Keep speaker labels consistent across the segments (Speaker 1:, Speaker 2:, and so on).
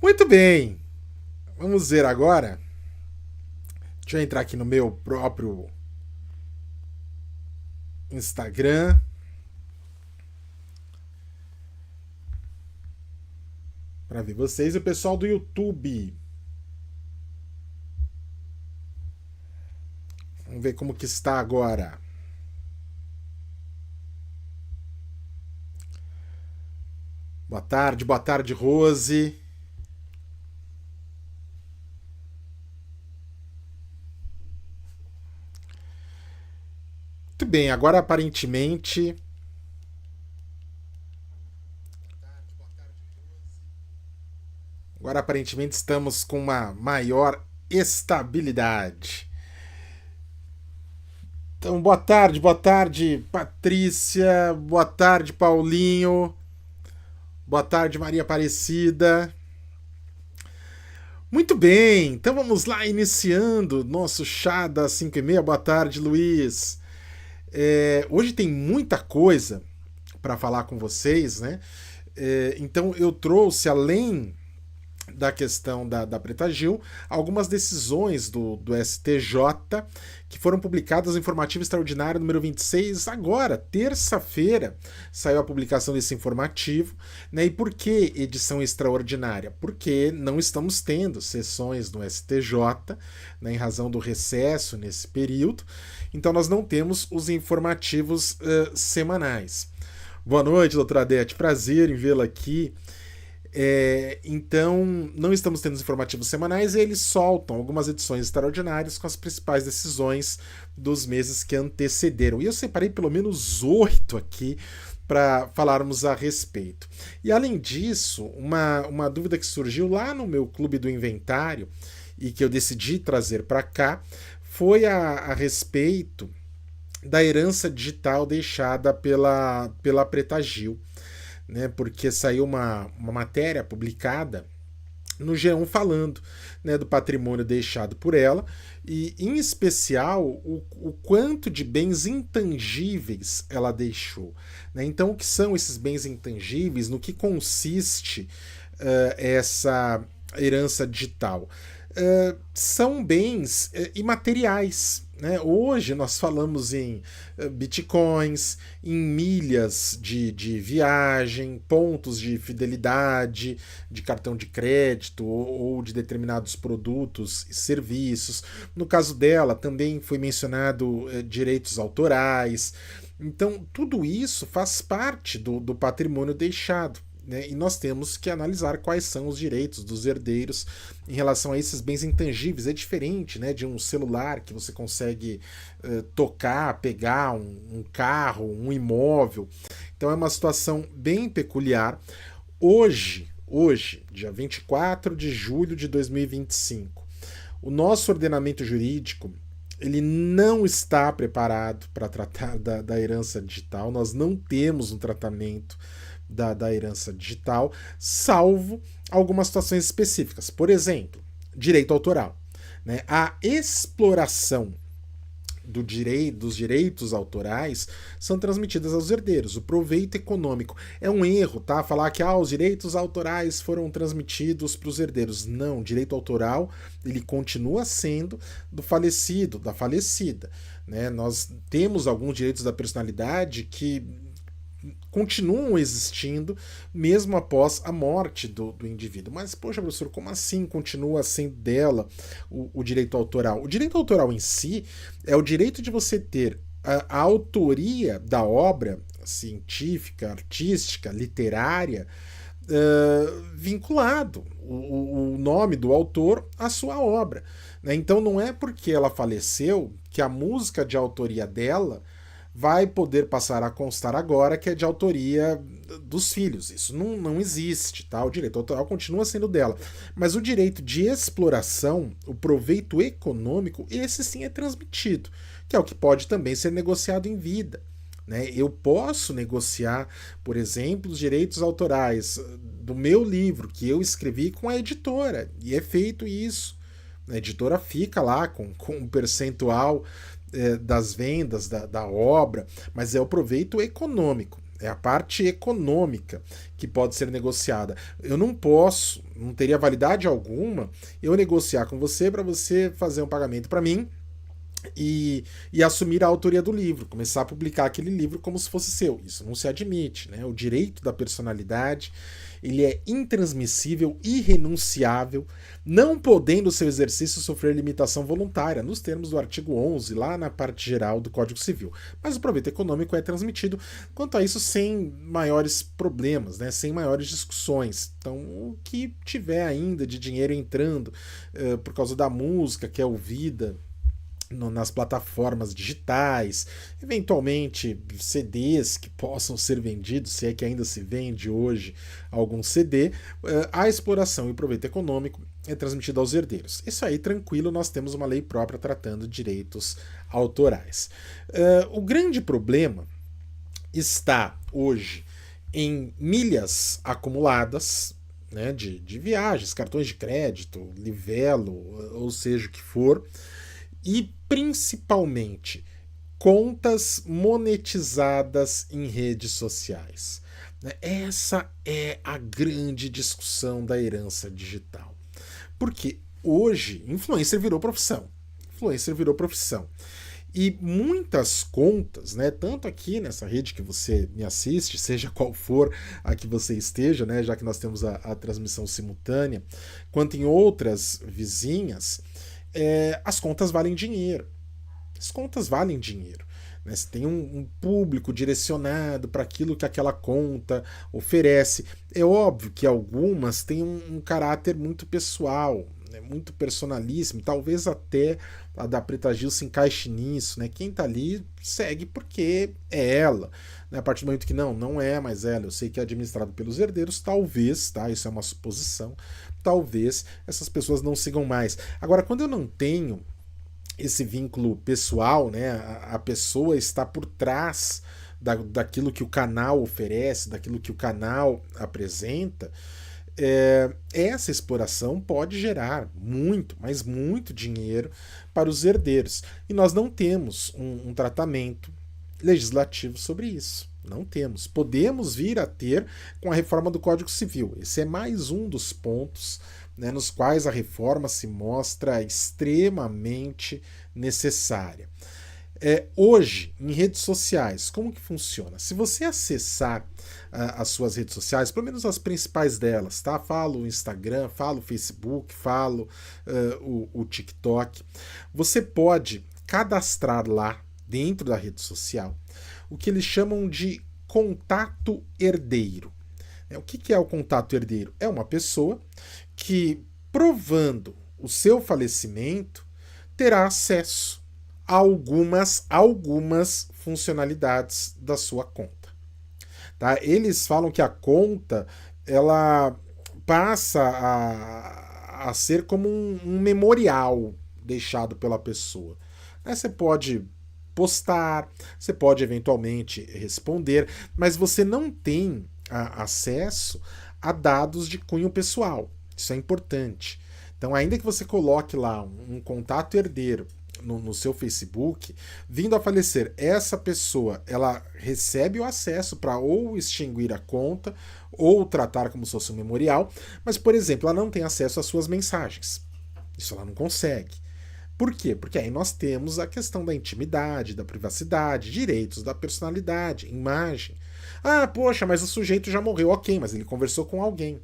Speaker 1: Muito bem, vamos ver agora. Deixa eu entrar aqui no meu próprio Instagram para ver vocês e o pessoal do YouTube. Vamos ver como que está agora. Boa tarde, Rose. Muito bem, agora aparentemente estamos com uma maior estabilidade. Então, boa tarde, Patrícia, boa tarde, Paulinho, boa tarde, Maria Aparecida. Muito bem, então vamos lá, iniciando nosso chá das 5:30. Boa tarde, Luiz. Hoje tem muita coisa para falar com vocês, né? Então eu trouxe, além da questão da Preta Gil, algumas decisões do STJ que foram publicadas no Informativo Extraordinário número 26, agora, terça-feira, saiu a publicação desse informativo. Né? E por que edição extraordinária? Porque não estamos tendo sessões no STJ, né, em razão do recesso nesse período, então nós não temos os informativos semanais. Boa noite, doutora Adete. Prazer em vê-la aqui. Então, não estamos tendo os informativos semanais e eles soltam algumas edições extraordinárias com as principais decisões dos meses que antecederam. E eu separei pelo menos 8 aqui para falarmos a respeito. E além disso, uma dúvida que surgiu lá no meu clube do inventário e que eu decidi trazer para cá foi a respeito da herança digital deixada pela Preta Gil, né, porque saiu uma matéria publicada no G1 falando, né, do patrimônio deixado por ela e, em especial, o quanto de bens intangíveis ela deixou. Né? Então, o que são esses bens intangíveis? No que consiste essa herança digital? São bens imateriais. Né? Hoje nós falamos em bitcoins, em milhas de viagem, pontos de fidelidade, de cartão de crédito ou de determinados produtos e serviços. No caso dela, também foi mencionado direitos autorais. Então, tudo isso faz parte do patrimônio deixado. Né? E nós temos que analisar quais são os direitos dos herdeiros em relação a esses bens intangíveis. É diferente, né, de um celular que você consegue tocar, pegar um carro, um imóvel. Então é uma situação bem peculiar. Hoje, dia 24 de julho de 2025, o nosso ordenamento jurídico ele não está preparado para tratar da herança digital. Nós não temos um tratamento da herança digital, salvo algumas situações específicas. Por exemplo, direito autoral. Né? A exploração dos direitos autorais são transmitidas aos herdeiros. O proveito econômico é um erro, tá? Falar que os direitos autorais foram transmitidos para os herdeiros. Não, direito autoral ele continua sendo do falecido, da falecida. Né? Nós temos alguns direitos da personalidade que continuam existindo mesmo após a morte do indivíduo. Mas, poxa, professor, como assim continua sendo dela o direito autoral? O direito autoral em si é o direito de você ter a autoria da obra científica, artística, literária, vinculado o nome do autor à sua obra. Né? Então não é porque ela faleceu que a música de autoria dela vai poder passar a constar agora que é de autoria dos filhos. Isso não existe, tá? O direito autoral continua sendo dela. Mas o direito de exploração, o proveito econômico, esse sim é transmitido, que é o que pode também ser negociado em vida. Né? Eu posso negociar, por exemplo, os direitos autorais do meu livro que eu escrevi com a editora, e é feito isso. A editora fica lá com um percentual das vendas da obra, mas é o proveito econômico. É a parte econômica que pode ser negociada. Eu não posso, não teria validade alguma eu negociar com você para você fazer um pagamento para mim e assumir a autoria do livro, começar a publicar aquele livro como se fosse seu. Isso não se admite, né? O direito da personalidade, ele é intransmissível, irrenunciável, não podendo o seu exercício sofrer limitação voluntária, nos termos do artigo 11, lá na parte geral do Código Civil. Mas o proveito econômico é transmitido, quanto a isso, sem maiores problemas, né? Sem maiores discussões. Então, o que tiver ainda de dinheiro entrando por causa da música que é ouvida nas plataformas digitais, eventualmente CDs que possam ser vendidos, se é que ainda se vende hoje algum CD, a exploração e o proveito econômico é transmitido aos herdeiros. Isso aí, tranquilo, nós temos uma lei própria tratando de direitos autorais. O grande problema está hoje em milhas acumuladas, né, de viagens, cartões de crédito, livelo, ou seja o que for, e principalmente contas monetizadas em redes sociais. Essa é a grande discussão da herança digital. Porque hoje influencer virou profissão. Influencer virou profissão. E muitas contas, né, tanto aqui nessa rede que você me assiste, seja qual for a que você esteja, né, já que nós temos a transmissão simultânea, quanto em outras vizinhas, as contas valem dinheiro. As contas valem dinheiro. Né? Você tem um público direcionado para aquilo que aquela conta oferece. É óbvio que algumas têm um caráter muito pessoal, né? Muito personalíssimo. Talvez até a da Preta Gil se encaixe nisso. Né? Quem está ali segue porque é ela. Né? A partir do momento que não é mais ela, eu sei que é administrado pelos herdeiros, talvez, tá? Isso é uma suposição, talvez essas pessoas não sigam mais. Agora, quando eu não tenho esse vínculo pessoal, né, a pessoa está por trás daquilo que o canal oferece, daquilo que o canal apresenta, essa exploração pode gerar muito, mas muito dinheiro para os herdeiros. E nós não temos um tratamento legislativo sobre isso. Não temos. Podemos vir a ter com a reforma do Código Civil. Esse é mais um dos pontos, né, nos quais a reforma se mostra extremamente necessária. Hoje, em redes sociais, como que funciona? Se você acessar as suas redes sociais, pelo menos as principais delas, tá? Falo o Instagram, falo o Facebook, falo o TikTok, você pode cadastrar lá, dentro da rede social, o que eles chamam de contato herdeiro. O que é o contato herdeiro? É uma pessoa que, provando o seu falecimento, terá acesso a algumas funcionalidades da sua conta. Tá? Eles falam que a conta ela passa a ser como um memorial deixado pela pessoa. Você pode postar, você pode eventualmente responder, mas você não tem acesso a dados de cunho pessoal. Isso é importante. Então, ainda que você coloque lá um contato herdeiro no seu Facebook, vindo a falecer, essa pessoa ela recebe o acesso para ou extinguir a conta ou tratar como se fosse um memorial, mas, por exemplo, ela não tem acesso às suas mensagens. Isso ela não consegue. Por quê? Porque aí nós temos a questão da intimidade, da privacidade, direitos da personalidade, imagem. Ah, poxa, mas o sujeito já morreu. Ok, mas ele conversou com alguém.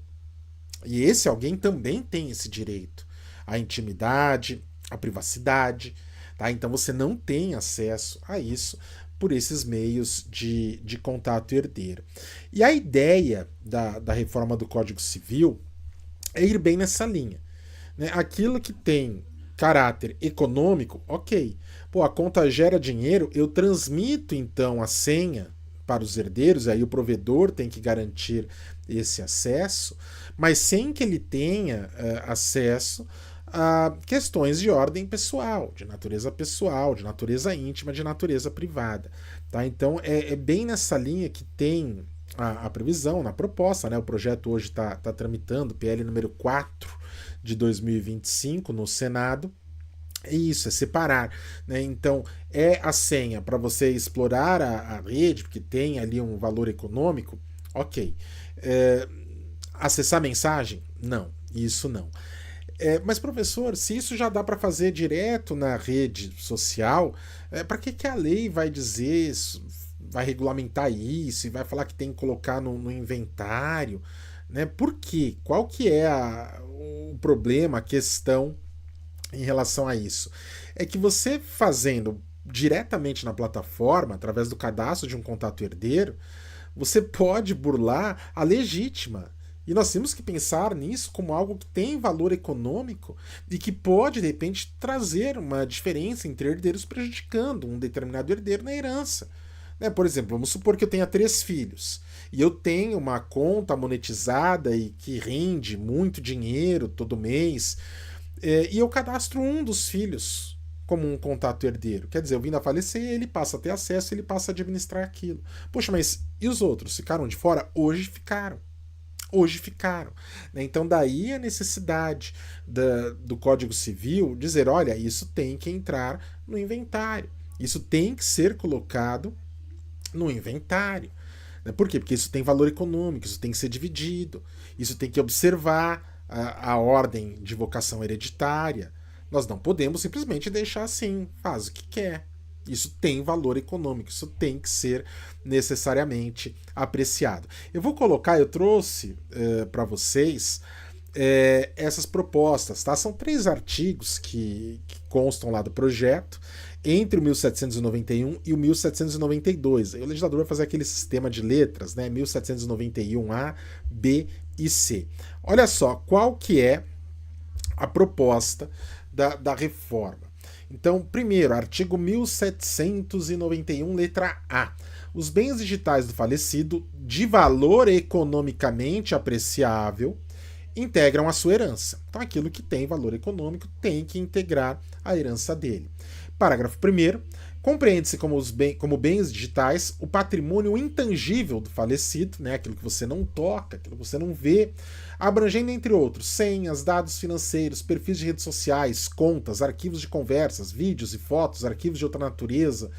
Speaker 1: E esse alguém também tem esse direito à intimidade, à privacidade. Tá? Então você não tem acesso a isso por esses meios de contato herdeiro. E a ideia da reforma do Código Civil é ir bem nessa linha. Né? Aquilo que tem caráter econômico, ok. Pô, a conta gera dinheiro, eu transmito então a senha para os herdeiros, aí o provedor tem que garantir esse acesso, mas sem que ele tenha acesso a questões de ordem pessoal, de natureza íntima, de natureza privada. Tá? Então é bem nessa linha que tem a previsão na proposta, né? O projeto hoje está tramitando, PL número 4 de 2025 no Senado, É isso, é separar, né? Então, é a senha para você explorar a rede, porque tem ali um valor econômico, ok. É, acessar mensagem? Não, isso não. Mas, professor, se isso já dá para fazer direto na rede social, para que a lei vai dizer, vai regulamentar isso e vai falar que tem que colocar no inventário? Né? Por quê? Qual que é o problema, a questão em relação a isso? É que você fazendo diretamente na plataforma, através do cadastro de um contato herdeiro, você pode burlar a legítima. E nós temos que pensar nisso como algo que tem valor econômico e que pode, de repente, trazer uma diferença entre herdeiros, prejudicando um determinado herdeiro na herança. Né? Por exemplo, vamos supor que eu tenha 3 filhos e eu tenho uma conta monetizada e que rende muito dinheiro todo mês, e eu cadastro um dos filhos como um contato herdeiro. Quer dizer, eu vindo a falecer, ele passa a ter acesso, ele passa a administrar aquilo. Poxa, mas e os outros? Ficaram de fora? Hoje ficaram. Hoje ficaram. Né? Então, daí a necessidade do Código Civil dizer: olha, isso tem que entrar no inventário. Isso tem que ser colocado no inventário. Né? Por quê? Porque isso tem valor econômico, isso tem que ser dividido, isso tem que observar a ordem de vocação hereditária. Nós não podemos simplesmente deixar assim, faz o que quer. Isso tem valor econômico, isso tem que ser necessariamente apreciado. Eu vou colocar, eu trouxe para vocês essas propostas, tá? São 3 artigos que constam lá do projeto, entre o 1791 e o 1792. Aí o legislador vai fazer aquele sistema de letras, né? 1791A, B e C. Olha só, qual que é a proposta da reforma. Então, primeiro, artigo 1791, letra A. Os bens digitais do falecido, de valor economicamente apreciável, integram a sua herança. Então, aquilo que tem valor econômico tem que integrar a herança dele. Parágrafo 1º. Compreende-se como bens digitais o patrimônio intangível do falecido, né, aquilo que você não toca, aquilo que você não vê, abrangendo, entre outros, senhas, dados financeiros, perfis de redes sociais, contas, arquivos de conversas, vídeos e fotos, arquivos de outra natureza,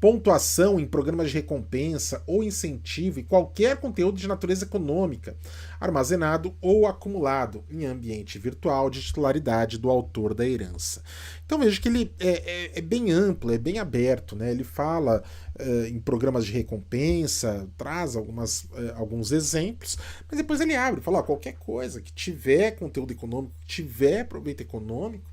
Speaker 1: pontuação em programas de recompensa ou incentivo e qualquer conteúdo de natureza econômica, armazenado ou acumulado em ambiente virtual de titularidade do autor da herança. Então veja que ele é bem amplo, é bem aberto, né? Ele fala em programas de recompensa, traz alguns exemplos, mas depois ele abre, fala: qualquer coisa que tiver conteúdo econômico, que tiver proveito econômico,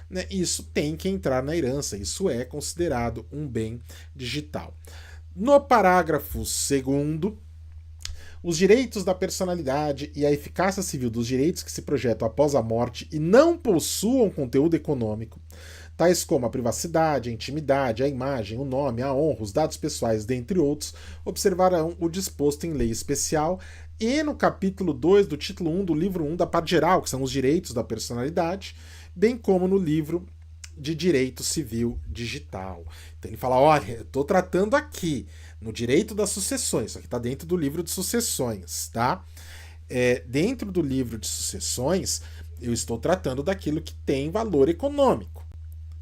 Speaker 1: né, isso tem que entrar na herança, isso é considerado um bem digital. No parágrafo 2º, os direitos da personalidade e a eficácia civil dos direitos que se projetam após a morte e não possuam conteúdo econômico, tais como a privacidade, a intimidade, a imagem, o nome, a honra, os dados pessoais, dentre outros, observarão o disposto em lei especial e no capítulo 2 do título 1 do livro 1 da parte geral, que são os direitos da personalidade, bem como no livro de Direito Civil Digital. Então ele fala: olha, eu estou tratando aqui no direito das sucessões, isso aqui está dentro do livro de sucessões, tá? Dentro do livro de sucessões, eu estou tratando daquilo que tem valor econômico.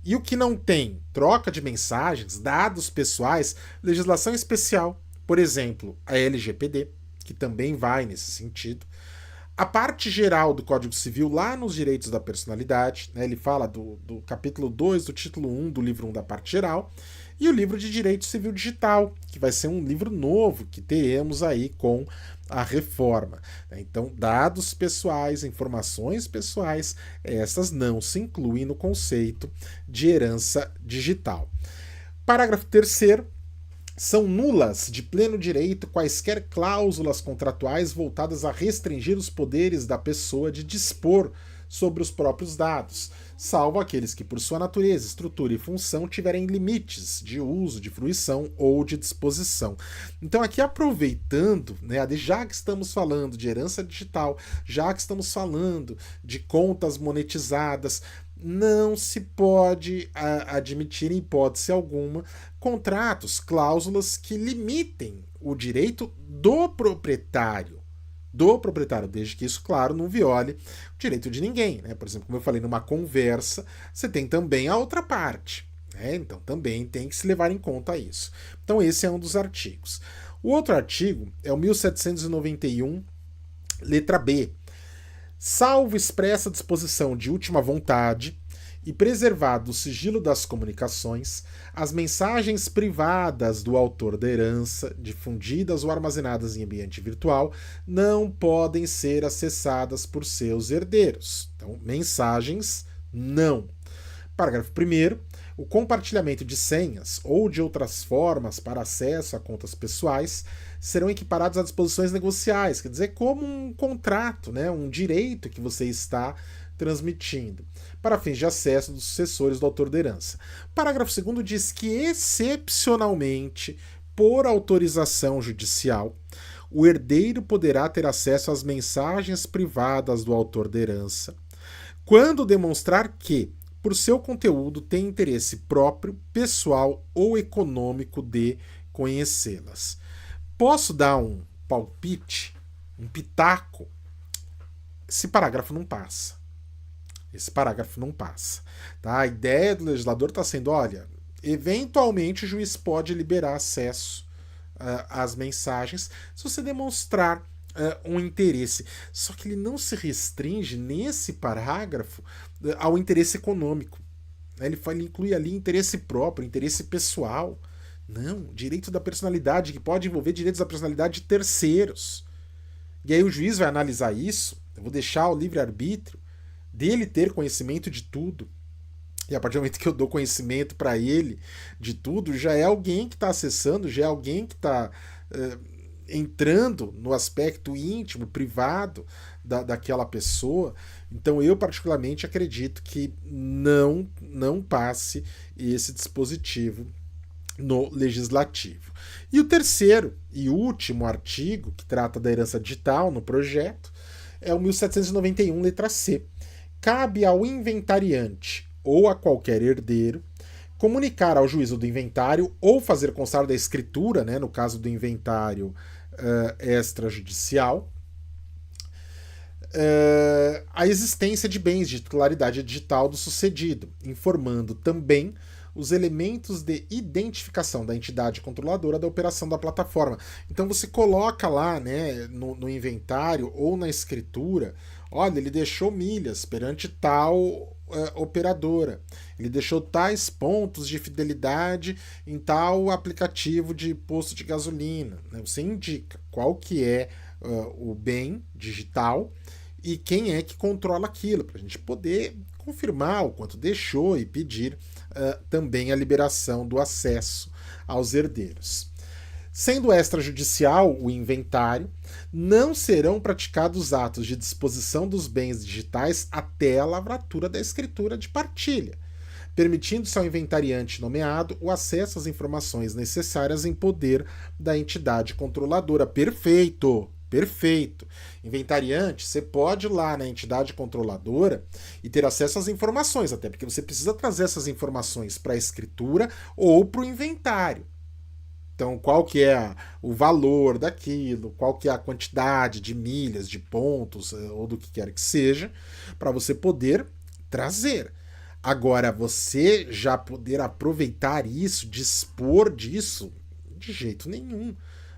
Speaker 1: E o que não tem? Troca de mensagens, dados pessoais, legislação especial, por exemplo, a LGPD, que também vai nesse sentido. A parte geral do Código Civil, lá nos direitos da personalidade, né, ele fala do capítulo 2, do título 1 do livro 1 da parte geral, e o livro de Direito Civil Digital, que vai ser um livro novo que teremos aí com a reforma. Então, dados pessoais, informações pessoais, essas não se incluem no conceito de herança digital. Parágrafo 3º. São nulas de pleno direito quaisquer cláusulas contratuais voltadas a restringir os poderes da pessoa de dispor sobre os próprios dados, salvo aqueles que, por sua natureza, estrutura e função, tiverem limites de uso, de fruição ou de disposição. Então, aqui aproveitando, né, já que estamos falando de herança digital, já que estamos falando de contas monetizadas, não se pode admitir, em hipótese alguma, contratos, cláusulas que limitem o direito do proprietário do proprietário, desde que isso, claro, não viole o direito de ninguém, né? Por exemplo, como eu falei, numa conversa, você tem também a outra parte, né? Então também tem que se levar em conta isso. Então esse é um dos artigos. O outro artigo é o 1791, letra B. Salvo expressa disposição de última vontade e preservado o sigilo das comunicações, as mensagens privadas do autor da herança, difundidas ou armazenadas em ambiente virtual, não podem ser acessadas por seus herdeiros. Então, mensagens, não. Parágrafo 1º. O compartilhamento de senhas ou de outras formas para acesso a contas pessoais serão equiparados a disposições negociais, quer dizer, como um contrato, né, um direito que você está transmitindo, para fins de acesso dos sucessores do autor da herança. Parágrafo 2º diz que, excepcionalmente, por autorização judicial, o herdeiro poderá ter acesso às mensagens privadas do autor da herança, quando demonstrar que, por seu conteúdo, tem interesse próprio, pessoal ou econômico de conhecê-las. Posso dar um palpite, um pitaco? Esse parágrafo não passa. Esse parágrafo não passa. Tá? A ideia do legislador está sendo, olha, eventualmente o juiz pode liberar acesso às mensagens se você demonstrar um interesse. Só que ele não se restringe nesse parágrafo ao interesse econômico. Ele inclui ali interesse próprio, interesse pessoal. Não, direito da personalidade, que pode envolver direitos da personalidade de terceiros. E aí o juiz vai analisar isso, eu vou deixar o livre-arbítrio dele ter conhecimento de tudo. E a partir do momento que eu dou conhecimento para ele de tudo, já é alguém que está acessando, já é alguém que está entrando no aspecto íntimo, privado daquela pessoa. Então eu particularmente acredito que não passe esse dispositivo no legislativo. E o terceiro e último artigo que trata da herança digital no projeto é o 1791, letra C. Cabe ao inventariante ou a qualquer herdeiro comunicar ao juízo do inventário ou fazer constar da escritura, né, no caso do inventário extrajudicial, a existência de bens de titularidade digital do sucedido, informando também os elementos de identificação da entidade controladora da operação da plataforma. Então você coloca lá, né, no inventário ou na escritura, olha, ele deixou milhas perante tal operadora, ele deixou tais pontos de fidelidade em tal aplicativo de posto de gasolina. Né? Você indica qual que é o bem digital e quem é que controla aquilo, para a gente poder confirmar o quanto deixou e pedir também a liberação do acesso aos herdeiros. Sendo extrajudicial o inventário, não serão praticados atos de disposição dos bens digitais até a lavratura da escritura de partilha, permitindo-se ao inventariante nomeado o acesso às informações necessárias em poder da entidade controladora. Perfeito! Perfeito. Inventariante, você pode ir lá na entidade controladora e ter acesso às informações, até porque você precisa trazer essas informações para a escritura ou para o inventário. Então, qual que é o valor daquilo, qual que é a quantidade de milhas, de pontos, ou do que quer que seja, para você poder trazer. Agora, você já poder aproveitar isso, dispor disso, de jeito nenhum.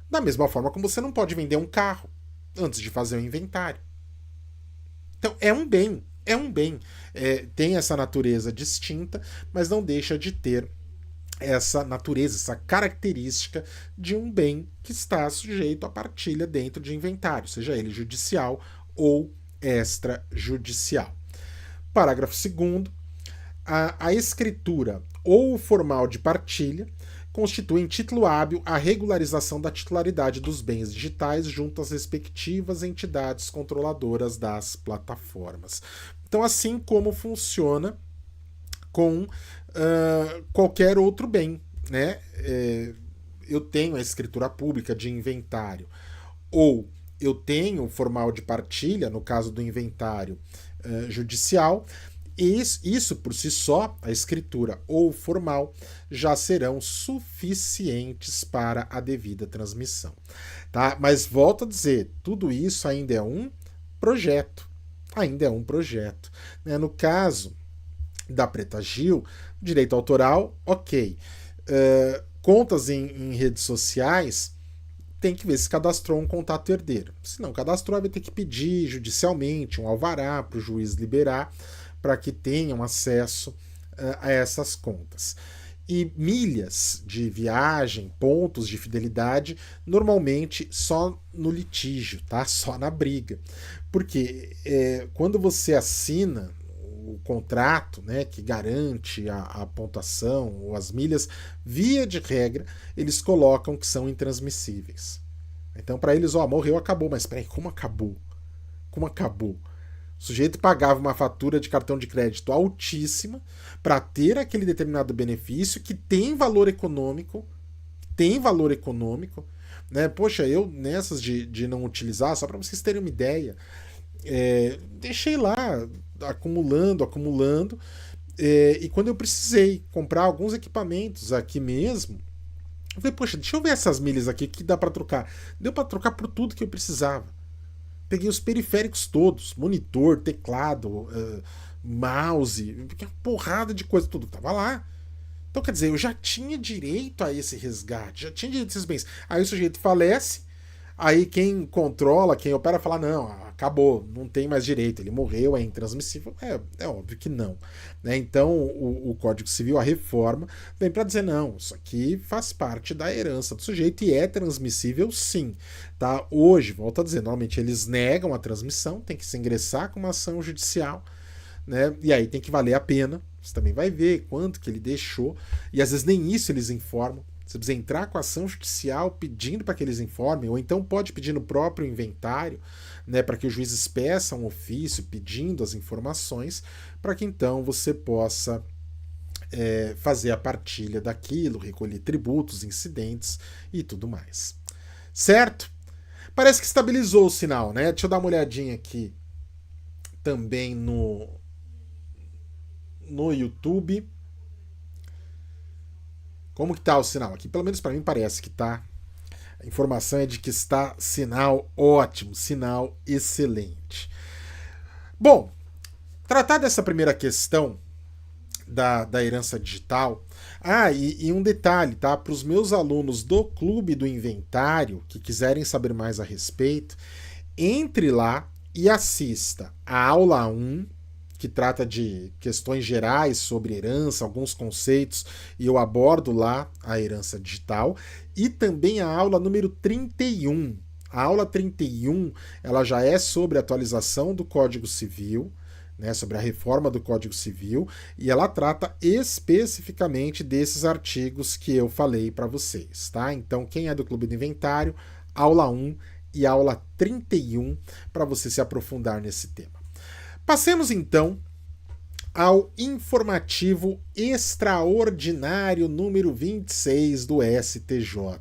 Speaker 1: Da mesma forma como você não pode vender um carro antes de fazer o inventário. Então, é um bem. Tem essa natureza distinta, mas não deixa de ter essa natureza, essa característica de um bem que está sujeito à partilha dentro de inventário, seja ele judicial ou extrajudicial. Parágrafo 2º. A escritura ou o formal de partilha constituem título hábil a regularização da titularidade dos bens digitais junto às respectivas entidades controladoras das plataformas. Então, assim como funciona com qualquer outro bem, né? Eu tenho a escritura pública de inventário, ou eu tenho o formal de partilha, no caso do inventário judicial, Isso por si só, a escritura ou formal, já serão suficientes para a devida transmissão. Tá? Mas volto a dizer, tudo isso ainda é um projeto. Ainda é um projeto. Né? No caso da Preta Gil, direito autoral, ok. Contas em redes sociais, tem que ver se cadastrou um contato herdeiro. Se não cadastrou, vai ter que pedir judicialmente um alvará para o juiz liberar, para que tenham acesso a essas contas. E milhas de viagem, pontos de fidelidade, normalmente só no litígio, tá? Só na briga. Porque quando você assina o contrato, né, que garante a pontuação ou as milhas, via de regra, eles colocam que são intransmissíveis. Então, para eles, morreu, acabou. Mas peraí, como acabou? Como acabou? O sujeito pagava uma fatura de cartão de crédito altíssima para ter aquele determinado benefício que tem valor econômico, né? Poxa, eu nessas de não utilizar, só para vocês terem uma ideia, deixei lá acumulando, e quando eu precisei comprar alguns equipamentos aqui mesmo, eu falei, poxa, deixa eu ver essas milhas aqui que dá para trocar. Deu para trocar por tudo que eu precisava. Peguei os periféricos todos, monitor, teclado, mouse, uma porrada de coisa, tudo que tava lá. Então, quer dizer, eu já tinha direito a esse resgate, já tinha direito a esses bens. Aí o sujeito falece, aí quem controla, quem opera, fala, não, acabou, não tem mais direito, ele morreu, é intransmissível. É óbvio que não. Né? Então, o Código Civil, a reforma, vem para dizer, não, isso aqui faz parte da herança do sujeito e é transmissível sim. Tá? Hoje, volto a dizer, normalmente eles negam a transmissão, tem que se ingressar com uma ação judicial, né? E aí tem que valer a pena, você também vai ver quanto que ele deixou, e às vezes nem isso eles informam. Você precisa entrar com a ação judicial pedindo para que eles informem, ou então pode pedir no próprio inventário, né, para que os juízes peçam um ofício pedindo as informações, para que então você possa fazer a partilha daquilo, recolher tributos, incidentes e tudo mais. Certo? Parece que estabilizou o sinal, né? Deixa eu dar uma olhadinha aqui também no YouTube. Como que tá o sinal? Aqui, pelo menos para mim, parece que tá. A informação é de que está sinal ótimo, sinal excelente. Bom, tratar dessa primeira questão da herança digital. E um detalhe, tá? Para os meus alunos do Clube do Inventário que quiserem saber mais a respeito, entre lá e assista a aula 1, que trata de questões gerais sobre herança, alguns conceitos, e eu abordo lá a herança digital, e também a aula número 31. A aula 31, ela já é sobre a atualização do Código Civil, né, sobre a reforma do Código Civil, e ela trata especificamente desses artigos que eu falei para vocês, tá? Então, quem é do Clube do Inventário, aula 1 e aula 31, para você se aprofundar nesse tema. Passemos então ao informativo extraordinário número 26 do STJ.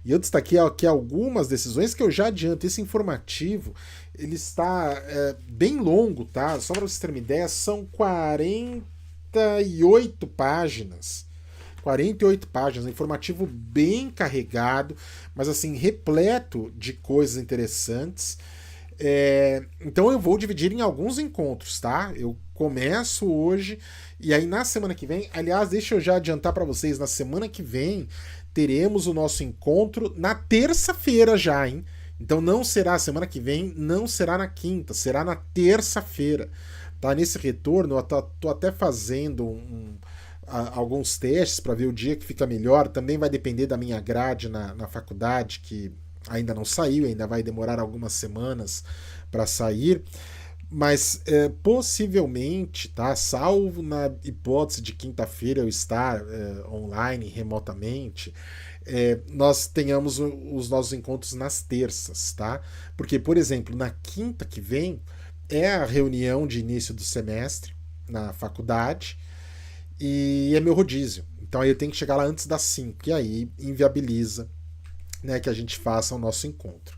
Speaker 1: E eu destaquei aqui algumas decisões que eu já adianto. Esse informativo ele está bem longo, tá? Só para vocês terem uma ideia, são 48 páginas. 48 páginas, um informativo bem carregado, mas assim, repleto de coisas interessantes. Então eu vou dividir em alguns encontros, tá? Eu começo hoje e aí na semana que vem, aliás, deixa eu já adiantar para vocês, na semana que vem teremos o nosso encontro na terça-feira já, hein? Então não será semana que vem, não será na quinta, será na terça-feira. Tá? Nesse retorno eu tô até fazendo alguns testes para ver o dia que fica melhor. Também vai depender da minha grade na faculdade, que ainda não saiu, ainda vai demorar algumas semanas para sair, mas possivelmente, tá? Salvo na hipótese de quinta-feira eu estar online, remotamente, nós tenhamos os nossos encontros nas terças, tá? Porque, por exemplo, na quinta que vem é a reunião de início do semestre na faculdade e é meu rodízio. Então aí eu tenho que chegar lá antes das 5 e aí inviabiliza, né, que a gente faça o nosso encontro.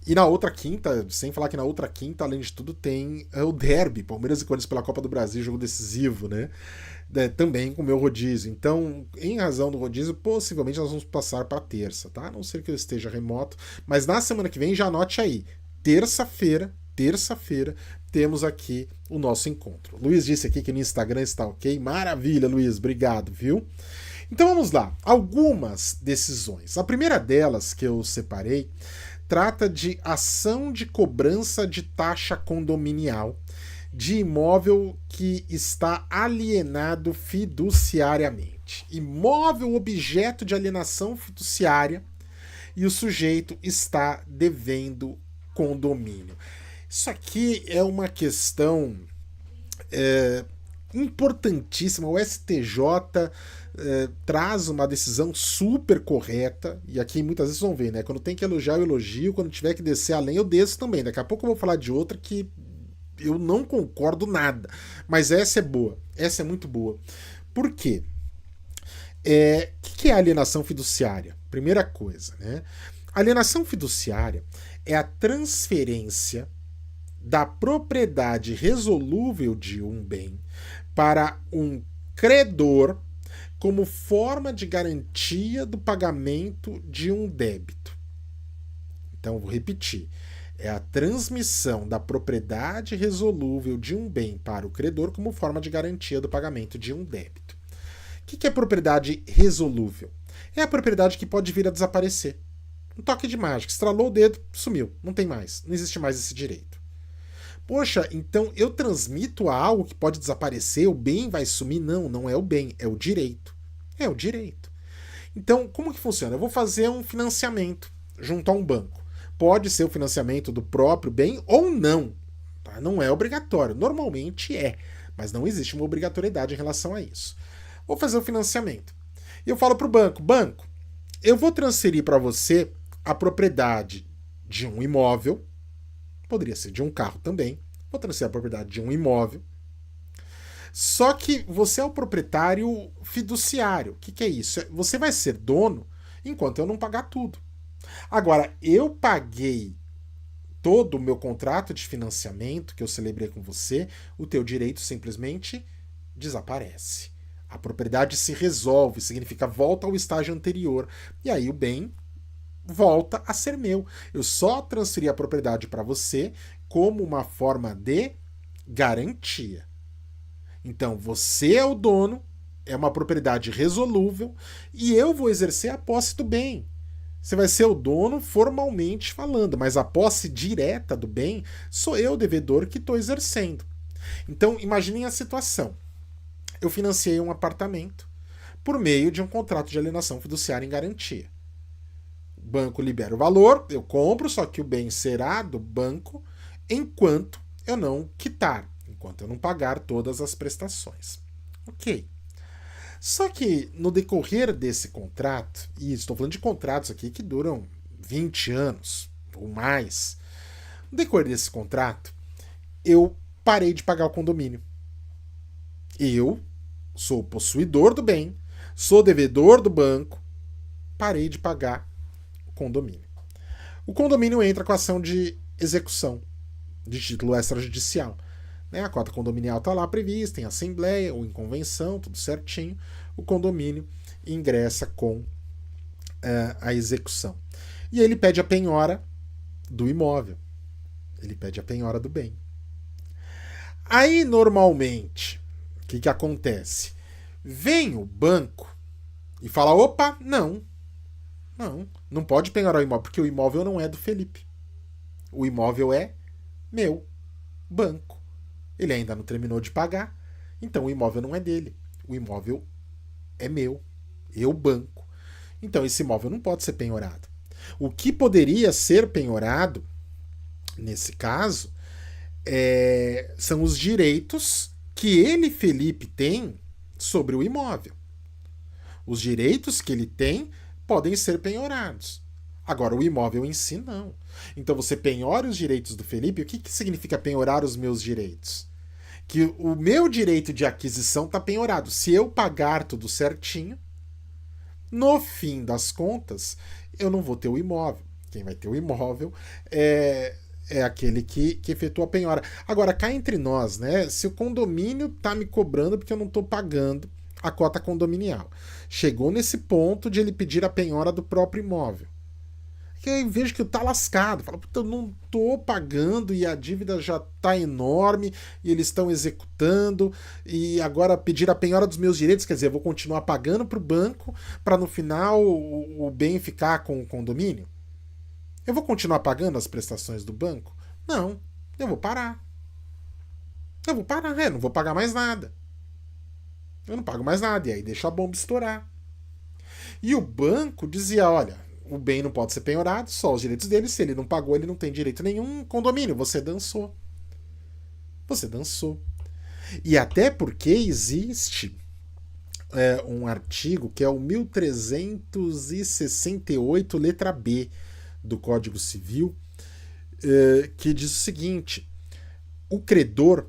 Speaker 1: E na outra quinta, sem falar que na outra quinta, além de tudo, tem o derby, Palmeiras e Corinthians pela Copa do Brasil, jogo decisivo, né? Também com o meu rodízio. Então, em razão do rodízio, possivelmente nós vamos passar para terça, tá? A não ser que eu esteja remoto. Mas na semana que vem, já anote aí. Terça-feira, temos aqui o nosso encontro. Luiz disse aqui que no Instagram está ok. Maravilha, Luiz. Obrigado, viu? Então vamos lá. Algumas decisões. A primeira delas que eu separei trata de ação de cobrança de taxa condominial de imóvel que está alienado fiduciariamente. Imóvel objeto de alienação fiduciária e o sujeito está devendo condomínio. Isso aqui é uma questão importantíssima. O STJ traz uma decisão super correta, e aqui muitas vezes vão ver, né? Quando tem que elogiar, eu elogio, quando tiver que descer além, eu desço também. Daqui a pouco eu vou falar de outra que eu não concordo nada, mas essa é boa, essa é muito boa. Por quê? O que é alienação fiduciária? Primeira coisa, né? Alienação fiduciária é a transferência da propriedade resolúvel de um bem para um credor como forma de garantia do pagamento de um débito. Então, vou repetir. É a transmissão da propriedade resolúvel de um bem para o credor como forma de garantia do pagamento de um débito. O que é propriedade resolúvel? É a propriedade que pode vir a desaparecer. Um toque de mágica, estralou o dedo, sumiu, não tem mais, não existe mais esse direito. Poxa, então eu transmito algo que pode desaparecer, o bem vai sumir? Não, não é o bem, é o direito. É o direito. Então, como que funciona? Eu vou fazer um financiamento junto a um banco. Pode ser o financiamento do próprio bem ou não. Tá? Não é obrigatório. Normalmente é, mas não existe uma obrigatoriedade em relação a isso. Vou fazer o financiamento. E eu falo para o banco, banco, eu vou transferir para você a propriedade de um imóvel, poderia ser de um carro também, vou transferir a propriedade de um imóvel, só que você é o proprietário fiduciário. O que é isso? Você vai ser dono enquanto eu não pagar tudo. Agora, eu paguei todo o meu contrato de financiamento que eu celebrei com você, o teu direito simplesmente desaparece. A propriedade se resolve, significa volta ao estágio anterior. E aí o bem volta a ser meu. Eu só transferi a propriedade para você como uma forma de garantia. Então, você é o dono, é uma propriedade resolúvel, e eu vou exercer a posse do bem. Você vai ser o dono formalmente falando, mas a posse direta do bem sou eu, devedor, que estou exercendo. Então, imaginem a situação. Eu financiei um apartamento por meio de um contrato de alienação fiduciária em garantia. O banco libera o valor, eu compro, só que o bem será do banco enquanto eu não quitar, enquanto eu não pagar todas as prestações. Ok. Só que no decorrer desse contrato, e estou falando de contratos aqui que duram 20 anos ou mais, no decorrer desse contrato, eu parei de pagar o condomínio. Eu sou o possuidor do bem, sou devedor do banco, parei de pagar o condomínio. O condomínio entra com a ação de execução de título extrajudicial. A cota condominial está lá prevista, em assembleia ou em convenção, tudo certinho. O condomínio ingressa com a execução. E ele pede a penhora do imóvel. Ele pede a penhora do bem. Aí, normalmente, o que acontece? Vem o banco e fala, opa, não pode penhorar o imóvel, porque o imóvel não é do Felipe. O imóvel é meu, banco. Ele ainda não terminou de pagar, então o imóvel não é dele. O imóvel é meu, eu banco. Então esse imóvel não pode ser penhorado. O que poderia ser penhorado, nesse caso, são os direitos que ele, Felipe, tem sobre o imóvel. Os direitos que ele tem podem ser penhorados. Agora, o imóvel em si, não. Então você penhora os direitos do Felipe. O que significa penhorar os meus direitos? Que o meu direito de aquisição está penhorado. Se eu pagar tudo certinho, no fim das contas, eu não vou ter o imóvel. quem vai ter o imóvel, é aquele que efetua a penhora. Agora, cá entre nós, né? Se o condomínio tá me cobrando porque eu não tô pagando a cota condominial, chegou nesse ponto de ele pedir a penhora do próprio imóvel, que eu vejo que tá lascado, fala, puta, eu não tô pagando e a dívida já tá enorme e eles estão executando e agora pedir a penhora dos meus direitos, quer dizer, eu vou continuar pagando pro banco para no final o bem ficar com o condomínio? Eu vou continuar pagando as prestações do banco? Não, eu vou parar. Eu vou parar, não vou pagar mais nada. Eu não pago mais nada, e aí deixa a bomba estourar. E o banco dizia, olha, o bem não pode ser penhorado, só os direitos dele, se ele não pagou, ele não tem direito nenhum. Condomínio, você dançou. Você dançou. E até porque existe um artigo que é o 1368, letra B, do Código Civil, que diz o seguinte: o credor,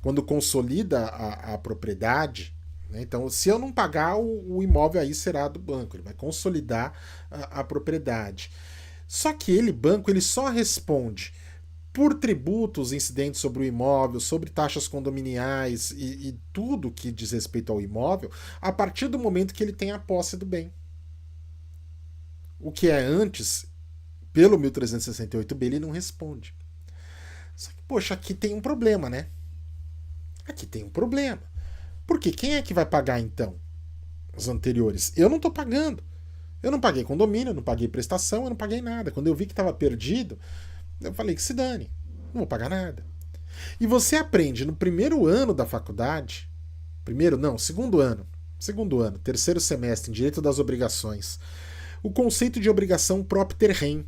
Speaker 1: quando consolida a propriedade, né, então se eu não pagar, o imóvel aí será do banco, ele vai consolidar a propriedade. Só que ele, banco, ele só responde por tributos incidentes sobre o imóvel, sobre taxas condominiais e tudo que diz respeito ao imóvel, a partir do momento que ele tem a posse do bem. O que é antes, pelo 1368B, ele não responde. Só que, poxa, aqui tem um problema, né? Aqui tem um problema. Porque quem é que vai pagar, então? Os anteriores. Eu não estou pagando. Eu não paguei condomínio, eu não paguei prestação, eu não paguei nada. Quando eu vi que estava perdido, eu falei que se dane. Não vou pagar nada. E você aprende no primeiro ano da faculdade, segundo ano, terceiro semestre, em Direito das Obrigações, o conceito de obrigação propter rem.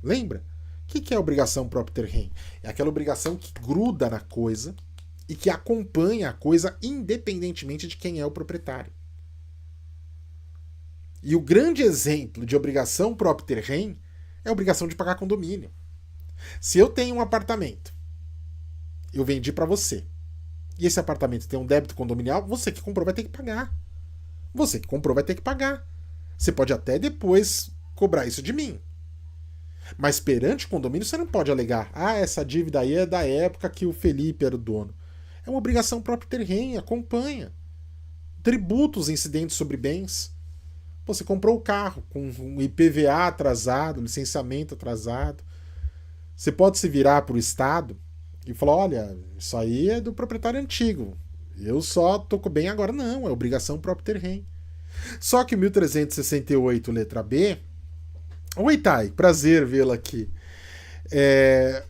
Speaker 1: Lembra? O que é obrigação propter rem? É aquela obrigação que gruda na coisa e que acompanha a coisa independentemente de quem é o proprietário. E o grande exemplo de obrigação propter rem é a obrigação de pagar condomínio. Se eu tenho um apartamento, eu vendi para você, e esse apartamento tem um débito condominial, você que comprou vai ter que pagar. Você que comprou vai ter que pagar. Você pode até depois cobrar isso de mim. Mas perante o condomínio você não pode alegar, essa dívida aí é da época que o Felipe era o dono. É uma obrigação propter rem, acompanha. Tributos incidentes sobre bens. Você comprou o carro com um IPVA atrasado, licenciamento atrasado. Você pode se virar para o Estado e falar, olha, isso aí é do proprietário antigo. Eu só toco bem agora. Não, é obrigação propter rem. Só que o 1368, letra B... Oi, Thay, prazer vê-la aqui.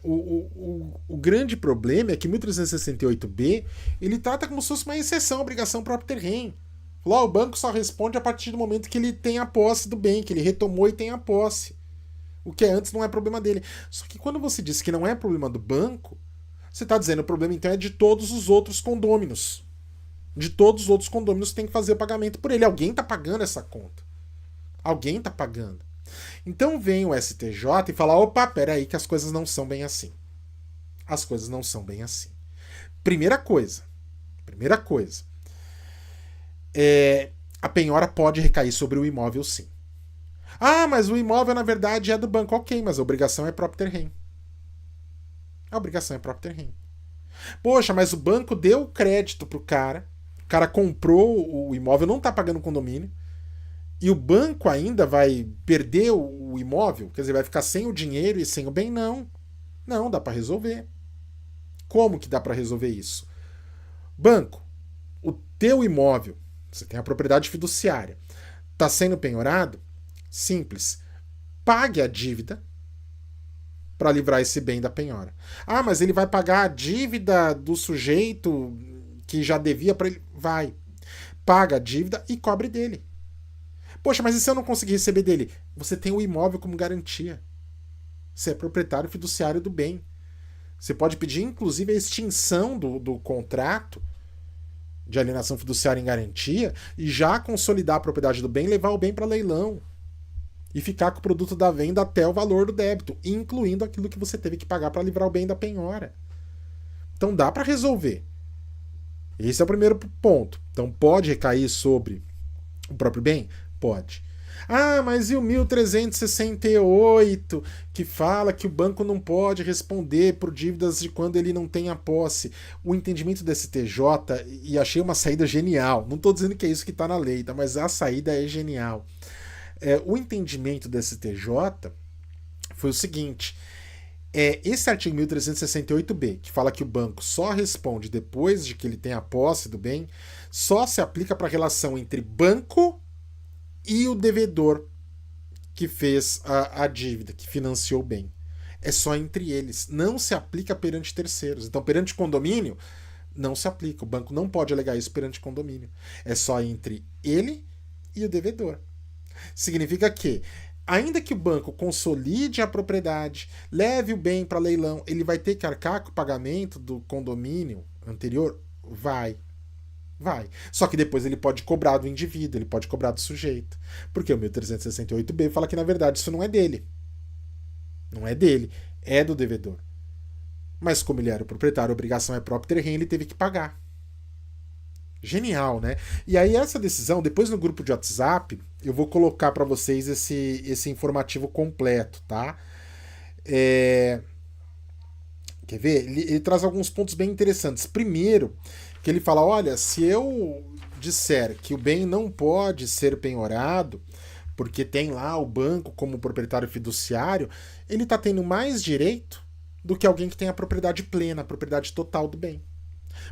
Speaker 1: O grande problema é que 1368B ele trata como se fosse uma exceção, obrigação propter rem. O banco só responde a partir do momento que ele tem a posse do bem, que ele retomou e tem a posse. O que é antes não é problema dele. Só que quando você diz que não é problema do banco, você está dizendo que o problema então é de todos os outros condôminos. De todos os outros condôminos tem que fazer o pagamento por ele. Alguém está pagando essa conta. Alguém está pagando. Então vem o STJ e fala, opa, peraí que as coisas não são bem assim. As coisas não são bem assim. Primeira coisa. A penhora pode recair sobre o imóvel, sim. Mas o imóvel, na verdade, é do banco. Ok, mas a obrigação é propter rem. A obrigação é propter rem. Poxa, mas o banco deu crédito pro cara. O cara comprou o imóvel, não está pagando condomínio. E o banco ainda vai perder o imóvel? Quer dizer, vai ficar sem o dinheiro e sem o bem? Não. Não, dá para resolver. Como que dá para resolver isso? Banco, o teu imóvel, você tem a propriedade fiduciária, está sendo penhorado? Simples. Pague a dívida para livrar esse bem da penhora. Mas ele vai pagar a dívida do sujeito que já devia para ele? Vai. Paga a dívida e cobre dele. Poxa, mas e se eu não conseguir receber dele? Você tem o imóvel como garantia. Você é proprietário fiduciário do bem. Você pode pedir, inclusive, a extinção do contrato de alienação fiduciária em garantia e já consolidar a propriedade do bem e levar o bem para leilão. E ficar com o produto da venda até o valor do débito, incluindo aquilo que você teve que pagar para livrar o bem da penhora. Então dá para resolver. Esse é o primeiro ponto. Então pode recair sobre o próprio bem? Pode. Ah, mas e o 1368, que fala que o banco não pode responder por dívidas de quando ele não tem a posse? O entendimento do STJ, e achei uma saída genial, não estou dizendo que é isso que está na lei, tá? Mas a saída é genial. O entendimento do STJ foi o seguinte: esse artigo 1368b, que fala que o banco só responde depois de que ele tem a posse do bem, só se aplica para a relação entre banco e o devedor que fez a dívida, que financiou o bem. É só entre eles. Não se aplica perante terceiros. Então, perante condomínio, não se aplica. O banco não pode alegar isso perante condomínio. É só entre ele e o devedor. Significa que, ainda que o banco consolide a propriedade, leve o bem para leilão, ele vai ter que arcar com o pagamento do condomínio anterior? Vai. Vai. Só que depois ele pode cobrar do indivíduo, ele pode cobrar do sujeito. Porque o 1368b fala que, na verdade, isso não é dele. Não é dele, é do devedor. Mas como ele era o proprietário, a obrigação é própria ter rem, ele teve que pagar. Genial, né? E aí essa decisão, depois no grupo de WhatsApp, eu vou colocar para vocês esse informativo completo, tá? Quer ver? Ele traz alguns pontos bem interessantes. Primeiro, que ele fala, olha, se eu disser que o bem não pode ser penhorado, porque tem lá o banco como proprietário fiduciário, ele está tendo mais direito do que alguém que tem a propriedade plena, a propriedade total do bem.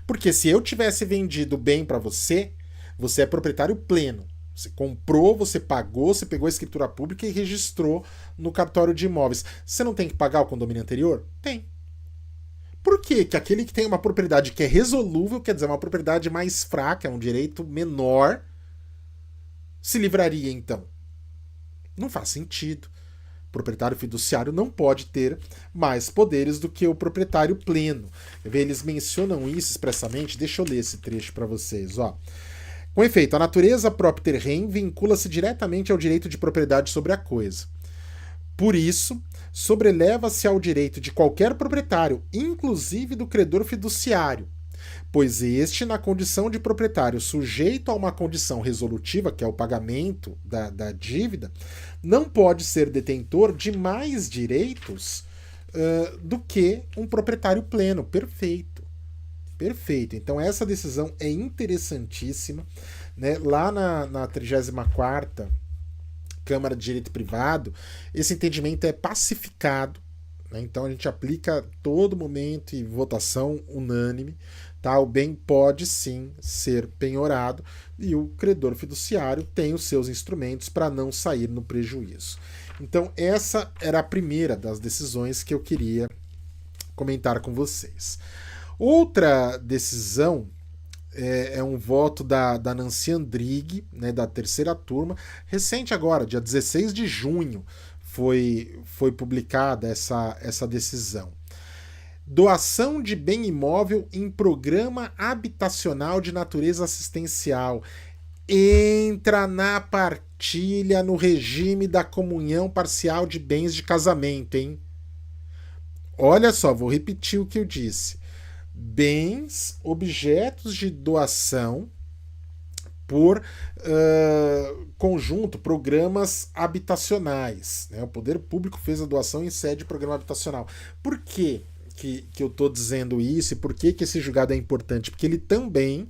Speaker 1: Porque se eu tivesse vendido o bem para você, você é proprietário pleno. Você comprou, você pagou, você pegou a escritura pública e registrou no cartório de imóveis. Você não tem que pagar o condomínio anterior? Tem. Por que que aquele que tem uma propriedade que é resolúvel, quer dizer, uma propriedade mais fraca, é um direito menor, se livraria então? Não faz sentido. O proprietário fiduciário não pode ter mais poderes do que o proprietário pleno. Eles mencionam isso expressamente. Deixa eu ler esse trecho para vocês. Ó. Com efeito, a natureza propter rem vincula-se diretamente ao direito de propriedade sobre a coisa. Por isso, sobreleva-se ao direito de qualquer proprietário, inclusive do credor fiduciário, pois este, na condição de proprietário sujeito a uma condição resolutiva, que é o pagamento da dívida, não pode ser detentor de mais direitos do que um proprietário pleno. Perfeito. Perfeito. Então essa decisão é interessantíssima. Né? Lá na 34ª Câmara de Direito Privado, esse entendimento é pacificado. Né? Então a gente aplica todo momento e votação unânime. Tá? O bem pode sim ser penhorado e o credor fiduciário tem os seus instrumentos para não sair no prejuízo. Então essa era a primeira das decisões que eu queria comentar com vocês. Outra decisão é um voto da Nancy Andrighi, né, da terceira turma, recente agora, dia 16 de junho, foi publicada essa decisão. Doação de bem imóvel em programa habitacional de natureza assistencial. Entra na partilha no regime da comunhão parcial de bens de casamento, hein? Olha só, vou repetir o que eu disse. Bens, objetos de doação por conjunto, programas habitacionais. Né? O poder público fez a doação em sede de programa habitacional. Por quê que eu estou dizendo isso e por que esse julgado é importante? Porque ele também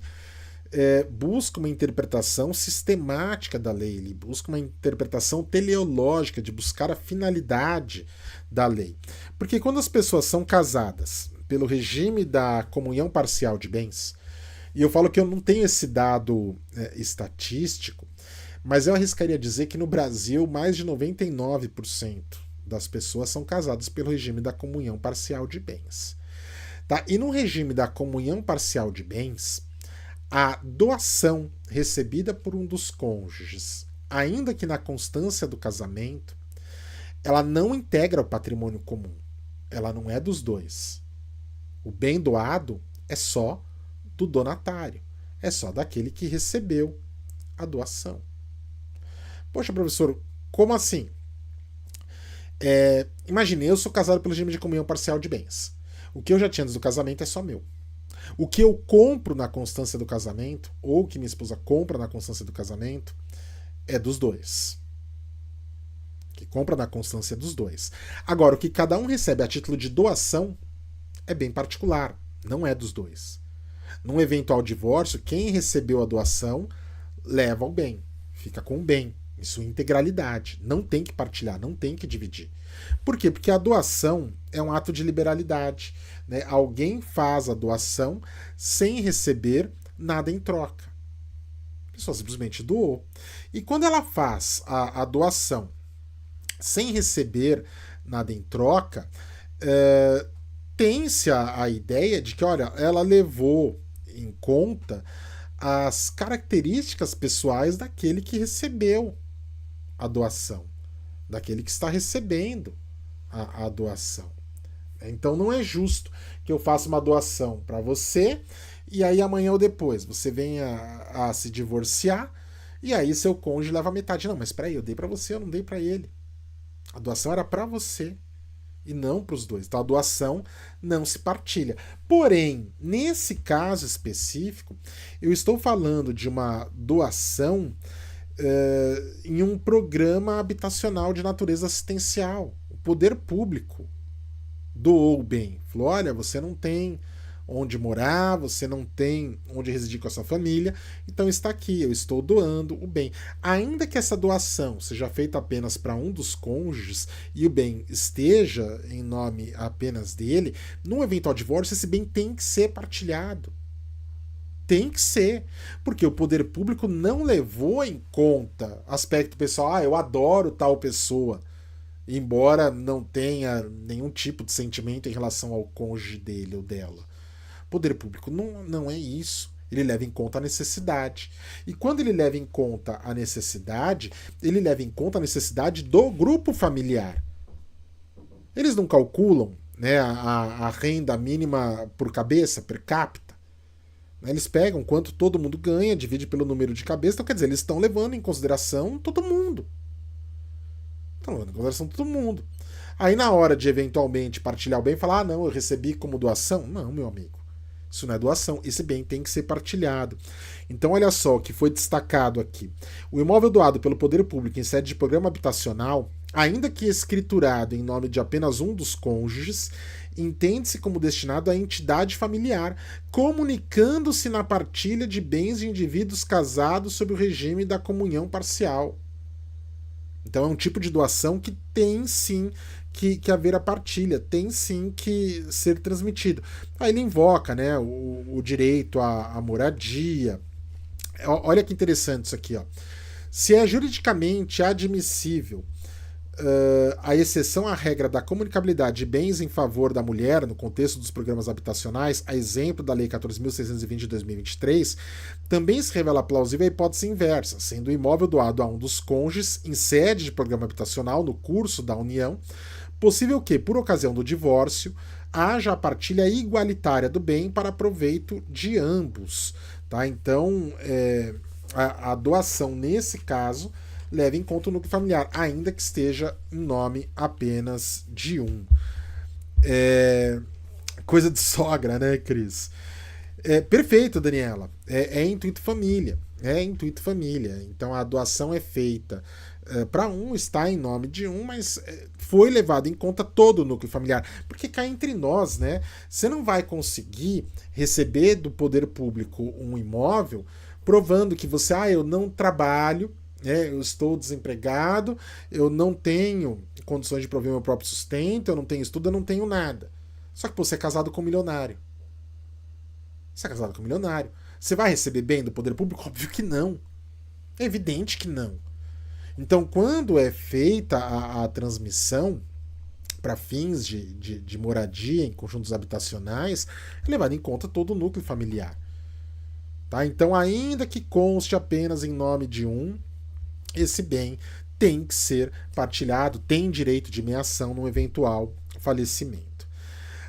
Speaker 1: busca uma interpretação sistemática da lei, ele busca uma interpretação teleológica de buscar a finalidade da lei. Porque quando as pessoas são casadas pelo regime da comunhão parcial de bens, e eu falo que eu não tenho esse dado estatístico, mas eu arriscaria dizer que no Brasil mais de 99% das pessoas são casadas pelo regime da comunhão parcial de bens. Tá? E no regime da comunhão parcial de bens, a doação recebida por um dos cônjuges, ainda que na constância do casamento, ela não integra o patrimônio comum. Ela não é dos dois. O bem doado é só do donatário. É só daquele que recebeu a doação. Poxa, professor, como assim? Imagine, eu sou casado pelo regime de comunhão parcial de bens. O que eu já tinha antes do casamento é só meu. O que eu compro na constância do casamento, ou que minha esposa compra na constância do casamento, é dos dois. que compra na constância dos dois. Agora, o que cada um recebe a título de doação é bem particular, não é dos dois. Num eventual divórcio, quem recebeu a doação leva o bem, fica com o bem, em sua integralidade. Não tem que partilhar, não tem que dividir. Por quê? Porque a doação é um ato de liberalidade. Né? Alguém faz a doação sem receber nada em troca. A pessoa simplesmente doou. E quando ela faz a doação sem receber nada em troca, tem-se a ideia de que, olha, ela levou em conta as características pessoais daquele que recebeu a doação, daquele que está recebendo a doação. Então não é justo que eu faça uma doação para você e aí amanhã ou depois você venha a se divorciar e aí seu cônjuge leva metade. Não, mas espera aí, eu dei para você, eu não dei para ele. A doação era para você e não para os dois. Então a doação não se partilha. Porém, nesse caso específico, eu estou falando de uma doação em um programa habitacional de natureza assistencial. O poder público doou o bem. Falou, olha, você não tem onde morar, você não tem onde residir com a sua família, então está aqui, eu estou doando o bem. Ainda que essa doação seja feita apenas para um dos cônjuges e o bem esteja em nome apenas dele, num eventual divórcio esse bem tem que ser partilhado. Tem que ser, porque o poder público não levou em conta aspecto pessoal, eu adoro tal pessoa, embora não tenha nenhum tipo de sentimento em relação ao cônjuge dele ou dela. O poder público não é isso. Ele leva em conta a necessidade. E quando ele leva em conta a necessidade, ele leva em conta a necessidade do grupo familiar. Eles não calculam, né, a renda mínima por cabeça, per capita. Eles pegam quanto todo mundo ganha, divide pelo número de cabeças, então quer dizer, eles estão levando em consideração todo mundo. Estão levando em consideração todo mundo. Aí na hora de eventualmente partilhar o bem, falar, não, eu recebi como doação. Não, meu amigo. Isso não é doação, esse bem tem que ser partilhado. Então olha só o que foi destacado aqui. O imóvel doado pelo poder público em sede de programa habitacional, ainda que escriturado em nome de apenas um dos cônjuges, entende-se como destinado à entidade familiar, comunicando-se na partilha de bens de indivíduos casados sob o regime da comunhão parcial. Então é um tipo de doação que tem sim que haver a partilha, tem sim que ser transmitido. Aí ele invoca, né, o direito à moradia. Olha que interessante isso aqui. Ó. Se é juridicamente admissível a exceção à regra da comunicabilidade de bens em favor da mulher no contexto dos programas habitacionais, a exemplo da Lei 14.620 de 2023, também se revela plausível a hipótese inversa, sendo o imóvel doado a um dos cônjuges em sede de programa habitacional no curso da união, possível que, por ocasião do divórcio, haja a partilha igualitária do bem para proveito de ambos. Tá? Então, a doação, nesse caso, leva em conta o núcleo familiar, ainda que esteja em nome apenas de um. Coisa de sogra, né, Cris? Perfeito, Daniela. É intuito família. É intuito família. Então a doação é feita para um, está em nome de um, mas foi levado em conta todo o núcleo familiar. Porque cá entre nós, né? Você não vai conseguir receber do poder público um imóvel provando que você, eu não trabalho, eu estou desempregado, eu não tenho condições de prover meu próprio sustento, eu não tenho estudo, eu não tenho nada. Só que você é casado com um milionário. Você é casado com um milionário. Você vai receber bem do poder público? Óbvio que não. É evidente que não. Então, quando é feita a transmissão para fins de moradia em conjuntos habitacionais, é levado em conta todo o núcleo familiar. Tá? Então, ainda que conste apenas em nome de um, esse bem tem que ser partilhado, tem direito de meação no eventual falecimento.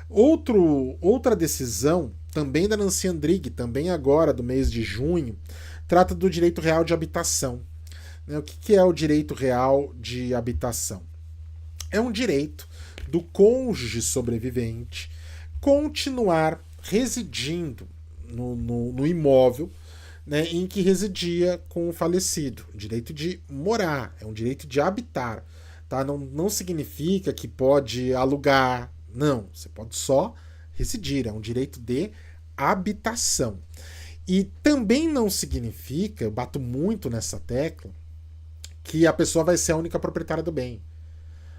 Speaker 1: Outra decisão, também da Nancy Andrighi, também agora do mês de junho, trata do direito real de habitação. O que é o direito real de habitação? É um direito do cônjuge sobrevivente continuar residindo no imóvel, né, em que residia com o falecido. O direito de morar, é um direito de habitar. tá? Não significa que pode alugar. Não, você pode só residir. É um direito de habitação. E também não significa, eu bato muito nessa tecla, que a pessoa vai ser a única proprietária do bem.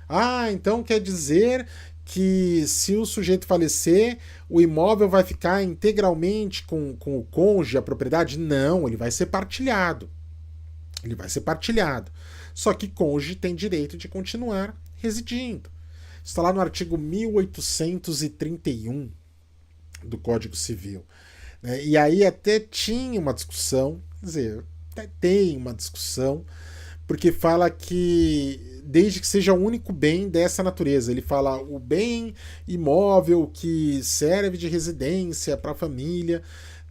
Speaker 1: Ah, então quer dizer que se o sujeito falecer, o imóvel vai ficar integralmente com o cônjuge, a propriedade? Não, ele vai ser partilhado. Ele vai ser partilhado. Só que cônjuge tem direito de continuar residindo. Está lá no artigo 1831 do Código Civil. E aí até tinha uma discussão, quer dizer, até tem uma discussão, porque fala que desde que seja o único bem dessa natureza. Ele fala o bem imóvel que serve de residência para a família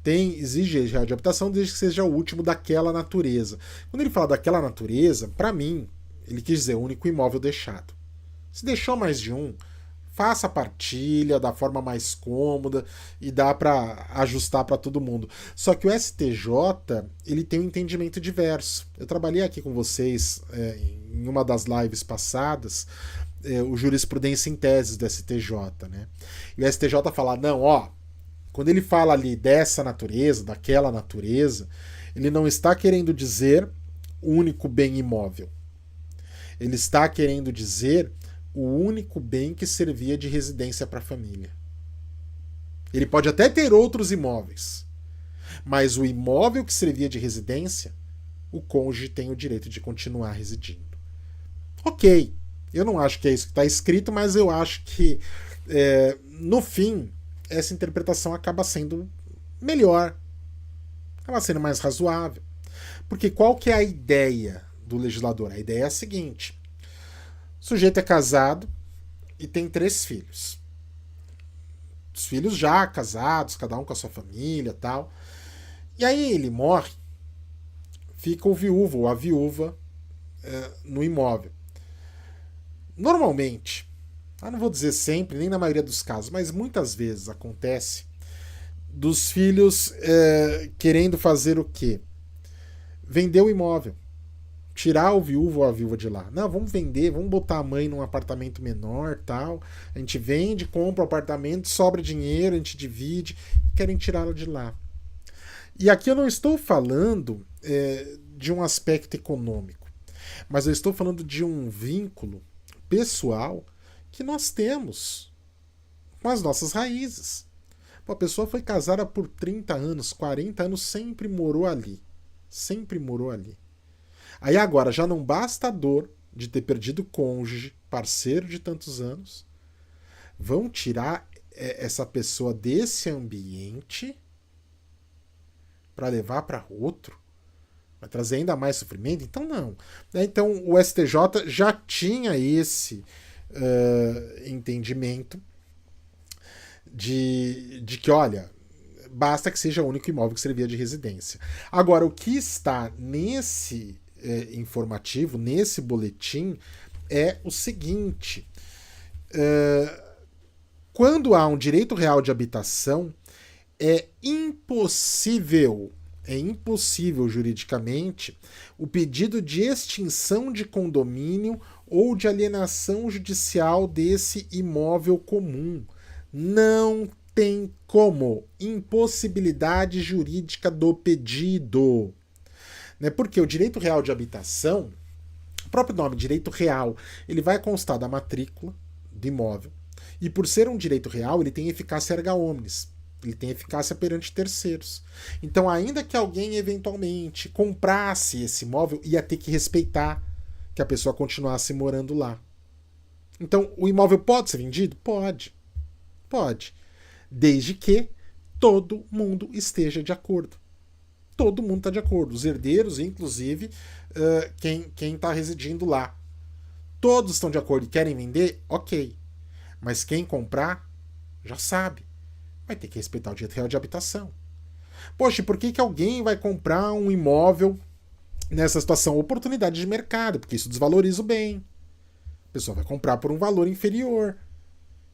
Speaker 1: exige de habitação desde que seja o último daquela natureza. Quando ele fala daquela natureza, para mim, ele quis dizer o único imóvel deixado. Se deixou mais de um, faça a partilha da forma mais cômoda e dá para ajustar para todo mundo. Só que o STJ ele tem um entendimento diverso. Eu trabalhei aqui com vocês em uma das lives passadas, o jurisprudência em teses do STJ, né? E o STJ fala, não, ó, quando ele fala ali dessa natureza, daquela natureza, ele não está querendo dizer o único bem imóvel. Ele está querendo dizer o único bem que servia de residência para a família. Ele pode até ter outros imóveis, mas o imóvel que servia de residência, o cônjuge tem o direito de continuar residindo. Ok, eu não acho que é isso que está escrito, mas eu acho que, no fim, essa interpretação acaba sendo melhor, acaba sendo mais razoável. Porque qual que é a ideia do legislador? A ideia é a seguinte: o sujeito é casado e tem 3 filhos. Os filhos já casados, cada um com a sua família e tal. E aí ele morre, fica o viúvo ou a viúva no imóvel. Normalmente, eu não vou dizer sempre, nem na maioria dos casos, mas muitas vezes acontece dos filhos querendo fazer o quê? Vender o imóvel. Tirar o viúvo ou a viúva de lá. Não, vamos vender, vamos botar a mãe num apartamento menor, tal. A gente vende, compra o apartamento, sobra dinheiro, a gente divide. Querem tirá-la de lá. E aqui eu não estou falando de um aspecto econômico, mas eu estou falando de um vínculo pessoal que nós temos com as nossas raízes. A pessoa foi casada por 30 anos, 40 anos, sempre morou ali. Sempre morou ali. Aí agora, já não basta a dor de ter perdido o cônjuge, parceiro de tantos anos, vão tirar essa pessoa desse ambiente para levar para outro? Vai trazer ainda mais sofrimento? Então não. Então o STJ já tinha esse entendimento de que, olha, basta que seja o único imóvel que servia de residência. Agora, o que está nesse informativo, nesse boletim, é o seguinte: quando há um direito real de habitação, é impossível juridicamente o pedido de extinção de condomínio ou de alienação judicial desse imóvel comum. Não tem como. Impossibilidade jurídica do pedido. Porque o direito real de habitação, o próprio nome, direito real, ele vai constar da matrícula do imóvel. E por ser um direito real, ele tem eficácia erga omnes. Ele tem eficácia perante terceiros. Então, ainda que alguém eventualmente comprasse esse imóvel, ia ter que respeitar que a pessoa continuasse morando lá. Então, o imóvel pode ser vendido? Pode. Pode. Desde que todo mundo esteja de acordo. Todo mundo está de acordo. Os herdeiros, inclusive, quem está residindo lá. Todos estão de acordo e querem vender? Ok. Mas quem comprar, já sabe. Vai ter que respeitar o direito real de habitação. Poxa, e por que alguém vai comprar um imóvel nessa situação? Oportunidade de mercado, porque isso desvaloriza o bem. A pessoa vai comprar por um valor inferior.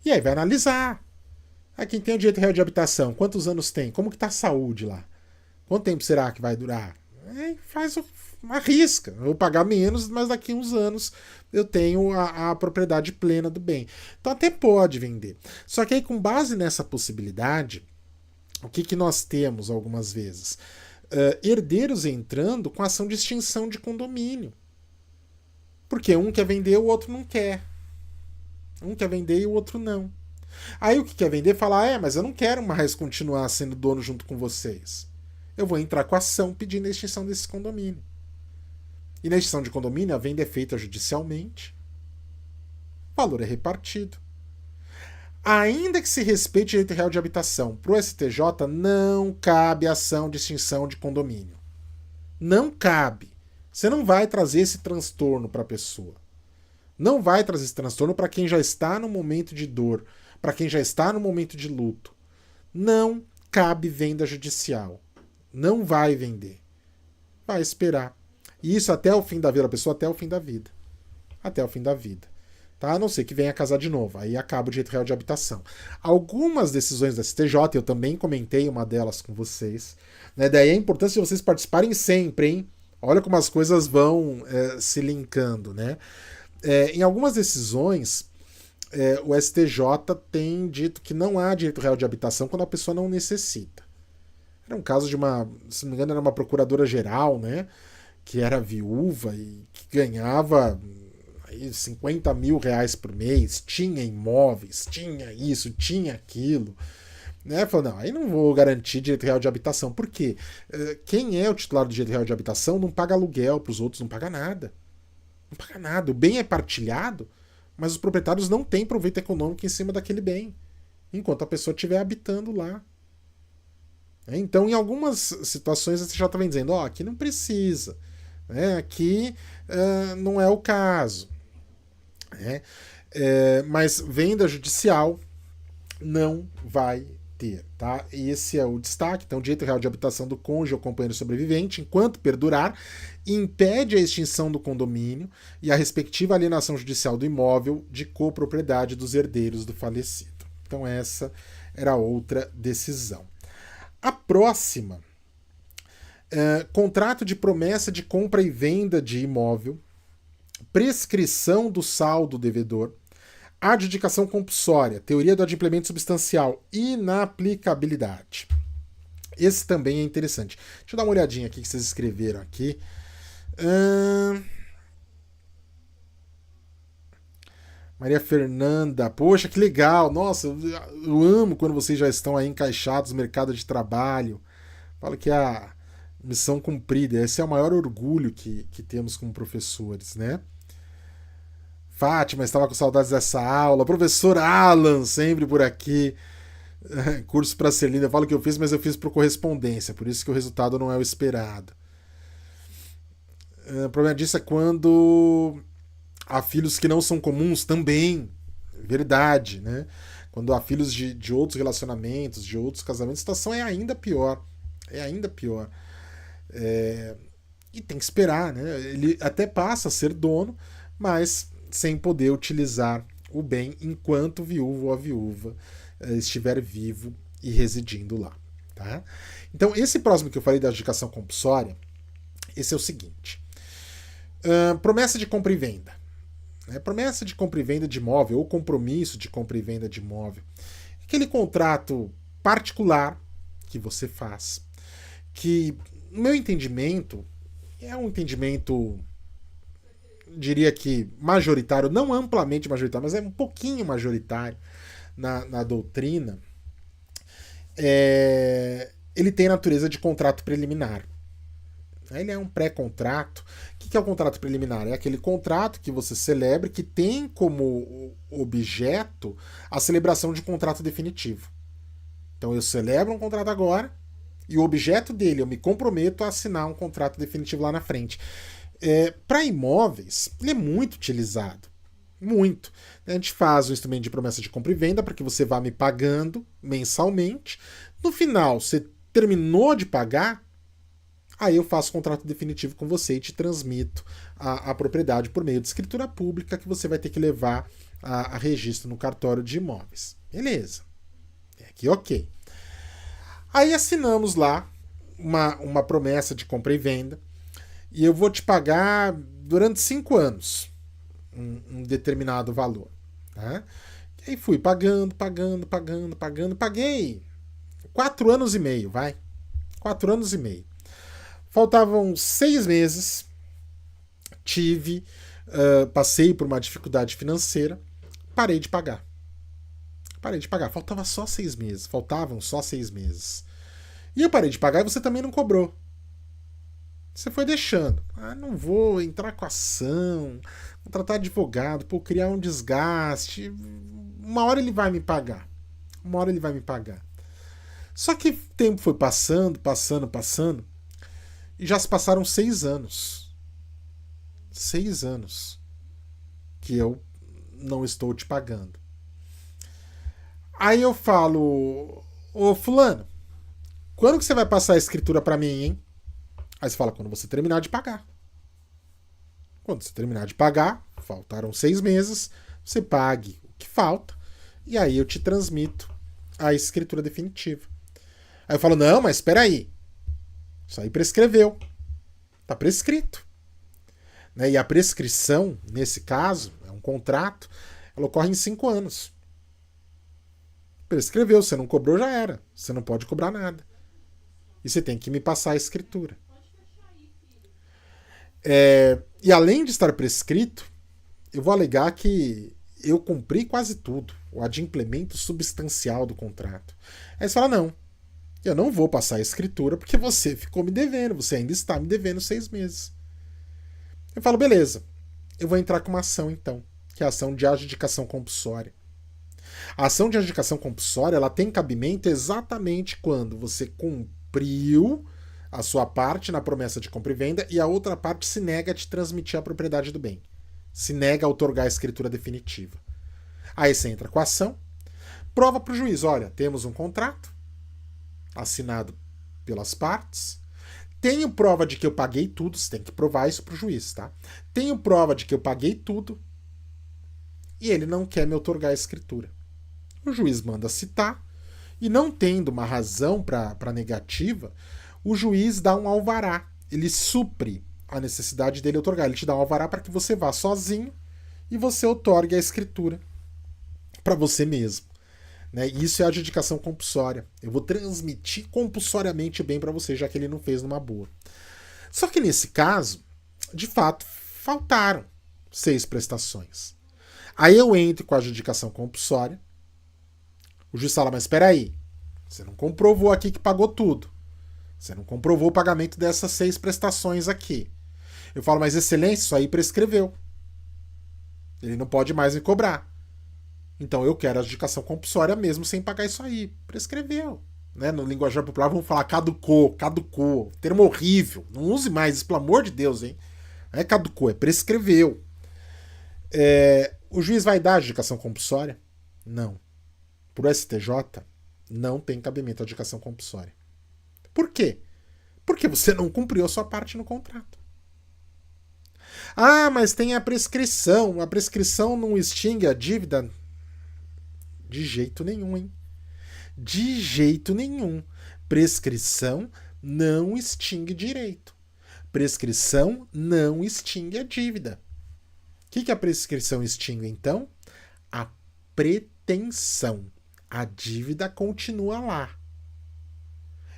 Speaker 1: E aí vai analisar. Quem tem o direito real de habitação, quantos anos tem? Como que está a saúde lá? Quanto tempo será que vai durar? arrisca. Eu vou pagar menos, mas daqui a uns anos eu tenho a propriedade plena do bem. Então até pode vender. Só que aí, com base nessa possibilidade, o que nós temos algumas vezes? Herdeiros entrando com ação de extinção de condomínio. Porque um quer vender, o outro não quer. Um quer vender e o outro não. Aí o que quer vender fala, mas eu não quero mais continuar sendo dono junto com vocês. Eu vou entrar com ação pedindo a extinção desse condomínio. E na extinção de condomínio, a venda é feita judicialmente. O valor é repartido. Ainda que se respeite o direito real de habitação, para o STJ não cabe ação de extinção de condomínio. Não cabe. Você não vai trazer esse transtorno para a pessoa. Não vai trazer esse transtorno para quem já está no momento de dor, para quem já está no momento de luto. Não cabe venda judicial. Não vai vender. Vai esperar. E isso até o fim da vida, a pessoa até o fim da vida. Até o fim da vida. Tá? A não ser que venha casar de novo. Aí acaba o direito real de habitação. Algumas decisões da STJ, eu também comentei uma delas com vocês. Né? Daí a importância de vocês participarem sempre, hein? Olha como as coisas vão se linkando, né? Em algumas decisões, o STJ tem dito que não há direito real de habitação quando a pessoa não necessita. Era um caso de se não me engano, era uma procuradora-geral, né? Que era viúva e que ganhava aí, 50 mil reais por mês, tinha imóveis, tinha isso, tinha aquilo. Né? Falou, não, aí não vou garantir direito real de habitação. Por quê? Quem é o titular do direito real de habitação não paga aluguel para os outros, não paga nada. Não paga nada. O bem é partilhado, mas os proprietários não têm proveito econômico em cima daquele bem, enquanto a pessoa estiver habitando lá. Então, em algumas situações, você já está dizendo, aqui não precisa. Aqui não é o caso. Mas venda judicial não vai ter. Tá? E esse é o destaque. Então, o direito real de habitação do cônjuge ou companheiro sobrevivente, enquanto perdurar, impede a extinção do condomínio e a respectiva alienação judicial do imóvel de copropriedade dos herdeiros do falecido. Então, essa era outra decisão. A próxima, contrato de promessa de compra e venda de imóvel, prescrição do saldo devedor, adjudicação compulsória, teoria do adimplemento substancial, inaplicabilidade. Esse também é interessante. Deixa eu dar uma olhadinha aqui que vocês escreveram aqui. Maria Fernanda, poxa, que legal. Nossa, eu amo quando vocês já estão aí encaixados no mercado de trabalho. Falo que é a missão cumprida. Esse é o maior orgulho que temos como professores, né? Fátima, estava com saudades dessa aula. Professor Alan, sempre por aqui. Curso para ser lindo. Eu falo que eu fiz, mas eu fiz por correspondência. Por isso que o resultado não é o esperado. O problema disso é quando há filhos que não são comuns também. Verdade, né? Quando há filhos de outros relacionamentos, de outros casamentos, a situação é ainda pior. É ainda pior. E tem que esperar, né? Ele até passa a ser dono, mas sem poder utilizar o bem enquanto o viúvo ou a viúva estiver vivo e residindo lá. Tá? Então, esse próximo que eu falei da adjudicação compulsória, esse é o seguinte. Promessa de compra e venda. Promessa de compra e venda de imóvel ou compromisso de compra e venda de imóvel. Aquele contrato particular que você faz, que, no meu entendimento, é um entendimento, diria que majoritário, não amplamente majoritário, mas é um pouquinho majoritário na doutrina. Ele tem a natureza de contrato preliminar. Ele é um pré-contrato. O que é o contrato preliminar? É aquele contrato que você celebra que tem como objeto a celebração de um contrato definitivo. Então eu celebro um contrato agora e o objeto dele, eu me comprometo a assinar um contrato definitivo lá na frente. Para imóveis, ele é muito utilizado. Muito. A gente faz um instrumento de promessa de compra e venda para que você vá me pagando mensalmente. No final, você terminou de pagar, aí eu faço contrato definitivo com você e te transmito a propriedade por meio de escritura pública que você vai ter que levar a registro no cartório de imóveis. Beleza. Aqui ok. Aí assinamos lá uma promessa de compra e venda. e eu vou te pagar durante 5 anos um determinado valor. Tá? E aí fui pagando, paguei 4 anos e meio, vai. 4 anos e meio. Faltavam 6 meses, passei por uma dificuldade financeira, parei de pagar. Faltavam só 6 meses. E eu parei de pagar e você também não cobrou. Você foi deixando. Não vou entrar com ação, contratar advogado, criar um desgaste. Uma hora ele vai me pagar. Só que o tempo foi passando, e já se passaram 6 anos. 6 anos que eu não estou te pagando. Aí eu falo, ô fulano, quando que você vai passar a escritura para mim, hein? Aí você fala, quando você terminar de pagar. Quando você terminar de pagar, faltaram 6 meses, você pague o que falta, e aí eu te transmito a escritura definitiva. Aí eu falo, não, mas espera aí. Isso aí prescreveu. Está prescrito. Né? E a prescrição, nesse caso, é um contrato, ela ocorre em 5 anos. Prescreveu, você não cobrou, já era. Você não pode cobrar nada. E você tem que me passar a escritura. E além de estar prescrito, eu vou alegar que eu cumpri quase tudo, o adimplemento substancial do contrato. Aí você fala, não, eu não vou passar a escritura porque você ficou me devendo, você ainda está me devendo 6 meses. Eu falo, beleza, eu vou entrar com uma ação então, que é a ação de adjudicação compulsória. A ação de adjudicação compulsória, ela tem cabimento exatamente quando você cumpriu a sua parte na promessa de compra e venda e a outra parte se nega a te transmitir a propriedade do bem. Se nega a outorgar a escritura definitiva. Aí você entra com a ação, prova para o juiz, olha, temos um contrato assinado pelas partes, tenho prova de que eu paguei tudo, você tem que provar isso para o juiz, tá? Tenho prova de que eu paguei tudo e ele não quer me outorgar a escritura. O juiz manda citar e não tendo uma razão para negativa, o juiz dá um alvará. Ele supre a necessidade dele outorgar. Ele te dá um alvará para que você vá sozinho e você outorgue a escritura para você mesmo. Né? Isso é a adjudicação compulsória. Eu vou transmitir compulsoriamente o bem para você, já que ele não fez numa boa. Só que nesse caso, de fato, faltaram 6 prestações. Aí eu entro com a adjudicação compulsória. O juiz fala, mas espera aí, você não comprovou aqui que pagou tudo. Você não comprovou o pagamento dessas 6 prestações aqui. Eu falo, mas excelência, isso aí prescreveu. Ele não pode mais me cobrar. Então eu quero a adjudicação compulsória mesmo sem pagar isso aí. Prescreveu. Né? No linguajar popular vamos falar caducou. Termo horrível. Não use mais isso, pelo amor de Deus, hein? Não é caducou, é prescreveu. O juiz vai dar a adjudicação compulsória? Não. Para o STJ, não tem cabimento a adjudicação compulsória. Por quê? Porque você não cumpriu a sua parte no contrato. Ah, mas tem a prescrição. A prescrição não extingue a dívida? De jeito nenhum, hein? De jeito nenhum. Prescrição não extingue direito. Prescrição não extingue a dívida. O que a prescrição extingue, então? A pretensão. A dívida continua lá.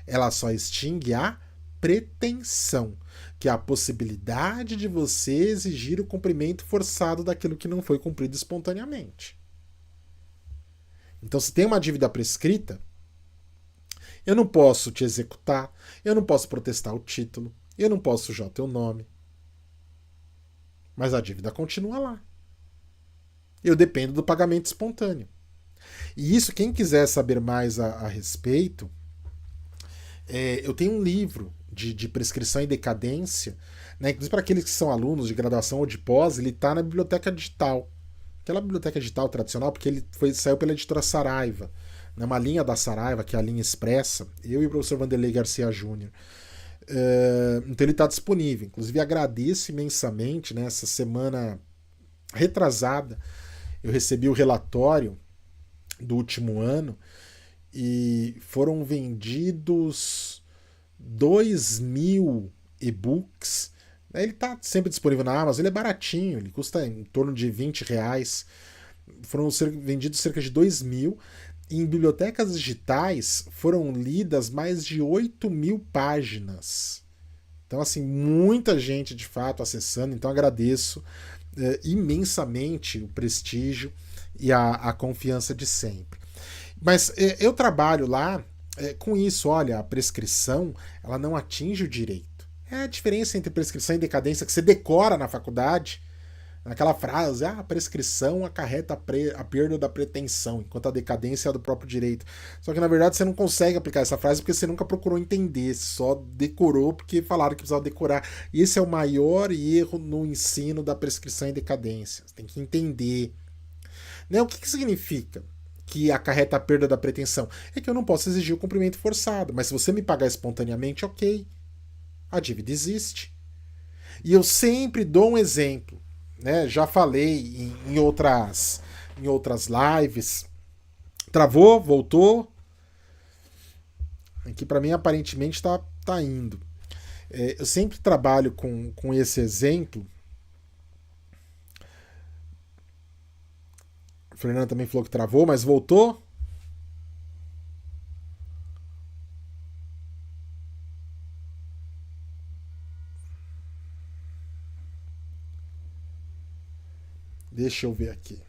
Speaker 1: Ela só extingue a pretensão, que é a possibilidade de você exigir o cumprimento forçado daquilo que não foi cumprido espontaneamente. Então, se tem uma dívida prescrita, eu não posso te executar, eu não posso protestar o título, eu não posso sujar o teu nome. Mas a dívida continua lá. Eu dependo do pagamento espontâneo. E isso, quem quiser saber mais a respeito, eu tenho um livro de prescrição e decadência, né? Inclusive para aqueles que são alunos de graduação ou de pós, ele está na biblioteca digital. Aquela biblioteca digital tradicional, porque ele saiu pela editora Saraiva, né? Uma linha da Saraiva, que é a linha expressa, eu e o professor Vanderlei Garcia Júnior. Então ele está disponível. Inclusive agradeço imensamente, né? Essa semana retrasada eu recebi o relatório do último ano e foram vendidos 2.000 e-books Ele está sempre disponível na Amazon, ele é baratinho, ele custa em torno de R$ 20. Foram vendidos cerca de 2.000. E em bibliotecas digitais foram lidas mais de 8.000 páginas. Então, assim, muita gente de fato acessando. Então, agradeço imensamente o prestígio e a confiança de sempre. Mas eu trabalho lá com isso. Olha, a prescrição ela não atinge o direito. É a diferença entre prescrição e decadência que você decora na faculdade. Aquela frase, a prescrição acarreta a perda da pretensão, enquanto a decadência é do próprio direito. Só que na verdade você não consegue aplicar essa frase porque você nunca procurou entender, só decorou porque falaram que precisava decorar. E esse é o maior erro no ensino da prescrição e decadência. Você tem que entender. Né? O que significa que acarreta a perda da pretensão? É que eu não posso exigir o cumprimento forçado, mas se você me pagar espontaneamente, ok. A dívida existe. E eu sempre dou um exemplo. Né, já falei em outras lives. Travou, voltou. Aqui para mim aparentemente tá indo. Eu sempre trabalho com esse exemplo. A Fernanda também falou que travou, mas voltou. Deixa eu ver aqui.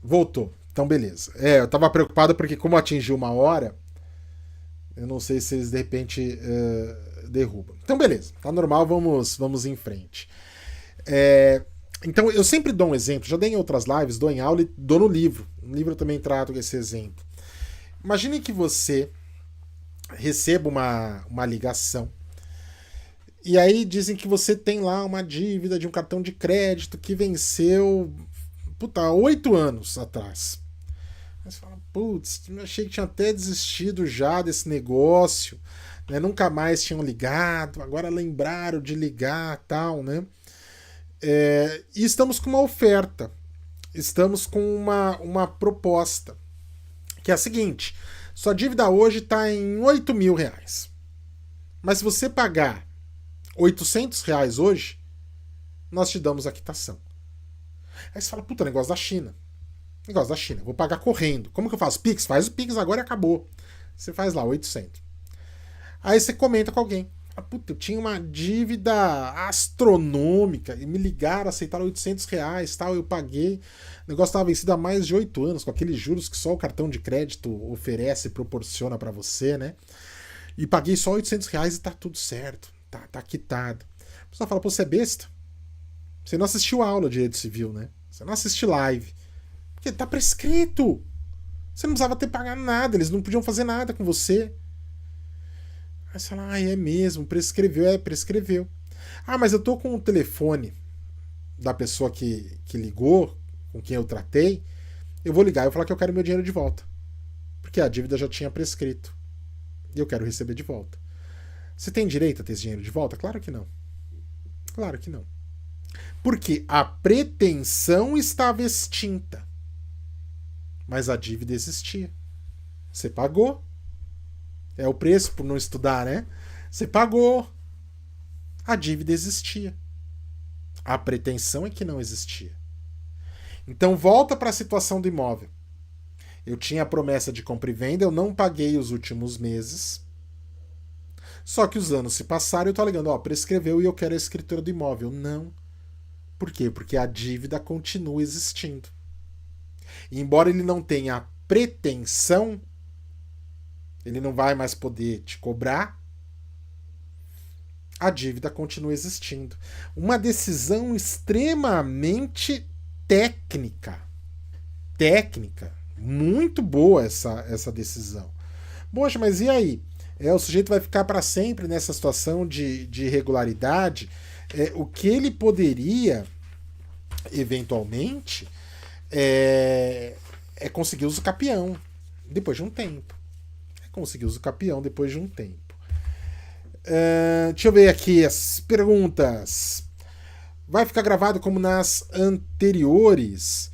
Speaker 1: Voltou. Então, beleza. Eu tava preocupado porque, como atingiu 1 hora, eu não sei se eles de repente derrubam. Então, beleza. Tá normal, vamos em frente. Então, eu sempre dou um exemplo. Já dei em outras lives, dou em aula e dou no livro. No livro eu também trato esse exemplo. Imagine que você receba uma ligação e aí dizem que você tem lá uma dívida de um cartão de crédito que venceu 8 anos atrás. Aí você fala, putz, achei que tinha até desistido já desse negócio, né? Nunca mais tinham ligado, agora lembraram de ligar tal, né? E estamos com uma oferta, estamos com uma proposta, que é a seguinte: sua dívida hoje está em R$ 8.000, mas se você pagar R$ 800 hoje, nós te damos a quitação. Aí você fala, puta, negócio da China. Negócio da China, vou pagar correndo. Como que eu faço? Pix? Faz o Pix agora e acabou. Você faz lá, 800. Aí você comenta com alguém. Puta, eu tinha uma dívida astronômica e me ligaram, aceitaram R$ 800, tal, eu paguei. O negócio estava vencido há mais de 8 anos, com aqueles juros que só o cartão de crédito oferece e proporciona para você, né? E paguei só R$ 800 e tá tudo certo, tá quitado. A pessoa fala, pô, você é besta? Você não assistiu a aula de direito civil, né? Você não assistiu live. Porque tá prescrito. Você não precisava ter pagado nada, eles não podiam fazer nada com você. Aí você fala, é mesmo, prescreveu, prescreveu. Mas eu tô com o telefone da pessoa que ligou, com quem eu tratei, eu vou ligar e vou falar que eu quero meu dinheiro de volta. Porque a dívida já tinha prescrito. E eu quero receber de volta. Você tem direito a ter esse dinheiro de volta? Claro que não. Claro que não. Porque a pretensão estava extinta. Mas a dívida existia. Você pagou. É o preço por não estudar, né? Você pagou. A dívida existia. A pretensão é que não existia. Então volta para a situação do imóvel. Eu tinha a promessa de compra e venda, eu não paguei os últimos meses. Só que os anos se passaram e eu tô alegando, prescreveu e eu quero a escritura do imóvel. Não. Por quê? Porque a dívida continua existindo. E embora ele não tenha a pretensão, ele não vai mais poder te cobrar, a dívida continua existindo. Uma decisão extremamente técnica. Muito boa essa decisão. Poxa, mas e aí? O sujeito vai ficar para sempre nessa situação de irregularidade? O que ele poderia, eventualmente, é conseguir uso capião depois de um tempo. Conseguir uso capião depois de um tempo. Deixa eu ver aqui as perguntas. Vai ficar gravado como nas anteriores?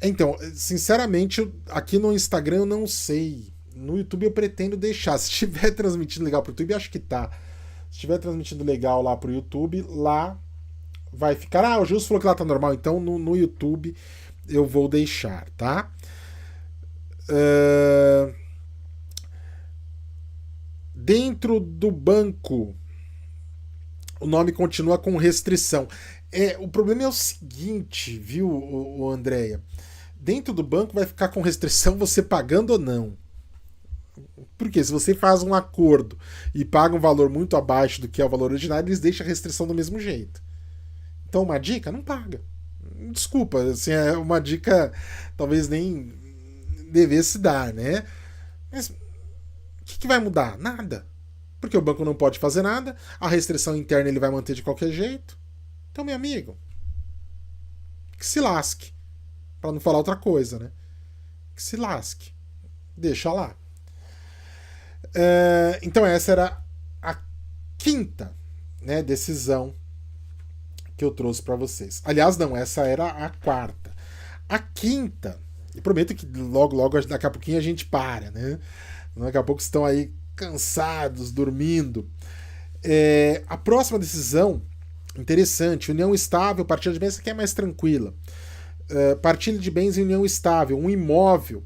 Speaker 1: Então, sinceramente, aqui no Instagram eu não sei. No YouTube eu pretendo deixar. Se estiver transmitindo legal pro YouTube, acho que tá. Se estiver transmitindo legal lá pro YouTube, lá vai ficar. Ah, o Gilson falou que lá tá normal, então no YouTube eu vou deixar, tá? Dentro do banco, o nome continua com restrição. O problema é o seguinte, viu, o Andréia? Dentro do banco vai ficar com restrição você pagando ou não. Porque se você faz um acordo e paga um valor muito abaixo do que é o valor originário, eles deixam a restrição do mesmo jeito. Então, uma dica, não paga. Desculpa, assim, é uma dica talvez nem devesse dar, né? Mas o que vai mudar? Nada. Porque o banco não pode fazer nada, a restrição interna ele vai manter de qualquer jeito. Então, meu amigo, que se lasque. Para não falar outra coisa, né? Que se lasque. Deixa lá. Então essa era a quinta, né, decisão que eu trouxe para vocês. Aliás, não, essa era a quarta. A quinta, eu prometo que logo, daqui a pouquinho a gente para, né? Daqui a pouco estão aí cansados, dormindo. A próxima decisão, interessante, união estável, partilha de bens, essa aqui é mais tranquila. Partilha de bens em união estável, um imóvel.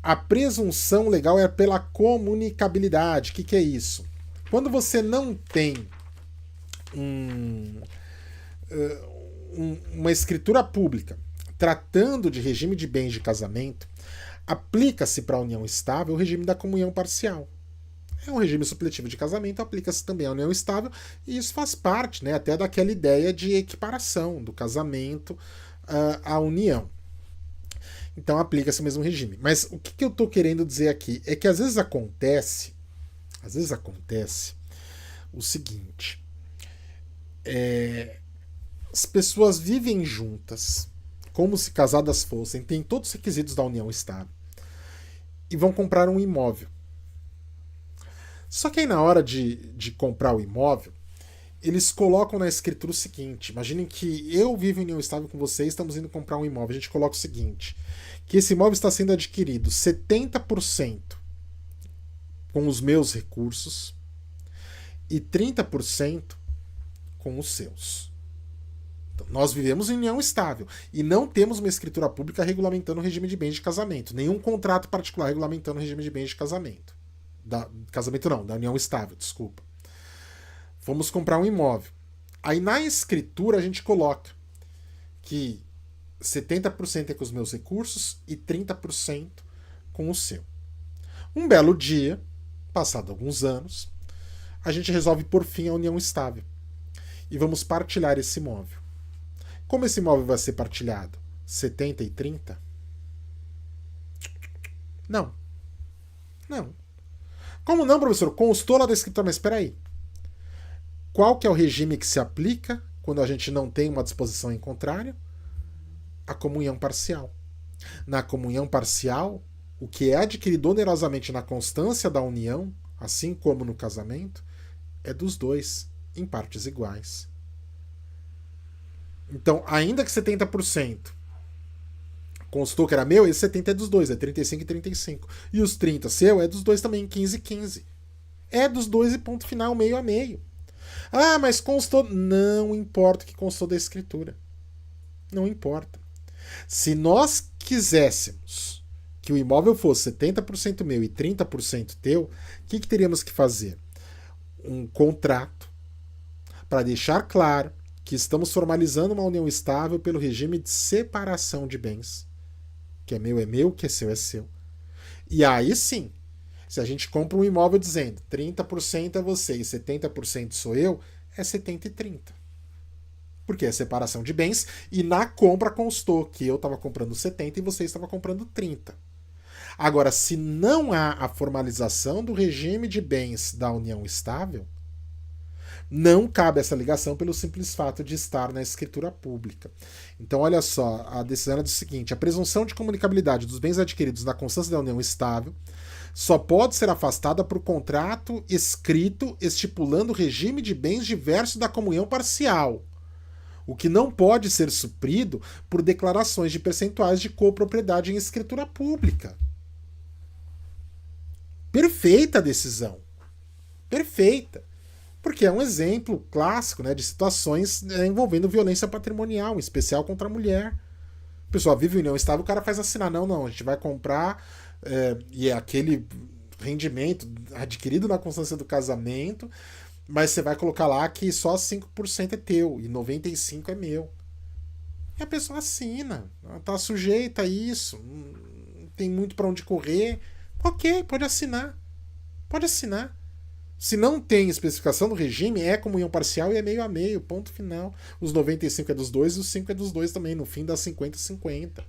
Speaker 1: A presunção legal é pela comunicabilidade. O que é isso? Quando você não tem uma escritura pública tratando de regime de bens de casamento, aplica-se para a união estável o regime da comunhão parcial. É um regime supletivo de casamento, aplica-se também à união estável, e isso faz parte, né, até daquela ideia de equiparação do casamento à união. Então aplica-se o mesmo regime. Mas o que eu estou querendo dizer aqui é que às vezes acontece o seguinte: as pessoas vivem juntas, como se casadas fossem, têm todos os requisitos da união estável, e vão comprar um imóvel. Só que aí na hora de comprar o imóvel, eles colocam na escritura o seguinte: imaginem que eu vivo em união estável com vocês, estamos indo comprar um imóvel, a gente coloca o seguinte, que esse imóvel está sendo adquirido 70% com os meus recursos e 30% com os seus. Então, nós vivemos em união estável e não temos uma escritura pública regulamentando o regime de bens de casamento, nenhum contrato particular regulamentando o regime de bens de casamento. Da união estável, desculpa. Vamos comprar um imóvel. Aí na escritura a gente coloca que 70% é com os meus recursos e 30% com o seu. Um belo dia, passado alguns anos, a gente resolve por fim a união estável. E vamos partilhar esse imóvel. Como esse imóvel vai ser partilhado? 70 e 30? Não. Como não, professor? Constou lá da escritura, mas espera aí. Qual que é o regime que se aplica quando a gente não tem uma disposição em contrário? A comunhão parcial. Na comunhão parcial, o que é adquirido onerosamente na constância da união, assim como no casamento, é dos dois, em partes iguais. Então, ainda que 70% constou que era meu, esse 70% é dos dois, é 35 e 35. E os 30 seu é dos dois também, 15 e 15. É dos dois e ponto final, meio a meio. Ah, mas constou. Não importa o que constou da escritura. Não importa. Se nós quiséssemos que o imóvel fosse 70% meu e 30% teu, o que teríamos que fazer? Um contrato para deixar claro que estamos formalizando uma união estável pelo regime de separação de bens. Que é meu, que é seu. E aí sim, se a gente compra um imóvel dizendo 30% é você e 70% sou eu, é 70 e 30. Porque é separação de bens e na compra constou que eu estava comprando 70 e você estava comprando 30. Agora, se não há a formalização do regime de bens da união estável, não cabe essa ligação pelo simples fato de estar na escritura pública. Então, olha só, a decisão é o seguinte: a presunção de comunicabilidade dos bens adquiridos na constância da união estável só pode ser afastada por contrato escrito estipulando regime de bens diverso da comunhão parcial. O que não pode ser suprido por declarações de percentuais de copropriedade em escritura pública. Perfeita a decisão. Perfeita. Porque é um exemplo clássico, né, de situações envolvendo violência patrimonial, em especial contra a mulher. O pessoal vive em união estável, o cara faz assinar. Não, a gente vai comprar e é aquele rendimento adquirido na constância do casamento, mas você vai colocar lá que só 5% é teu e 95% é meu. E a pessoa assina. Ela tá sujeita a isso. Não tem muito para onde correr. Ok, pode assinar. Pode assinar. Se não tem especificação no regime, é comunhão parcial e é meio a meio, ponto final. Os 95 é dos dois e os 5 é dos dois também, no fim dá 50-50.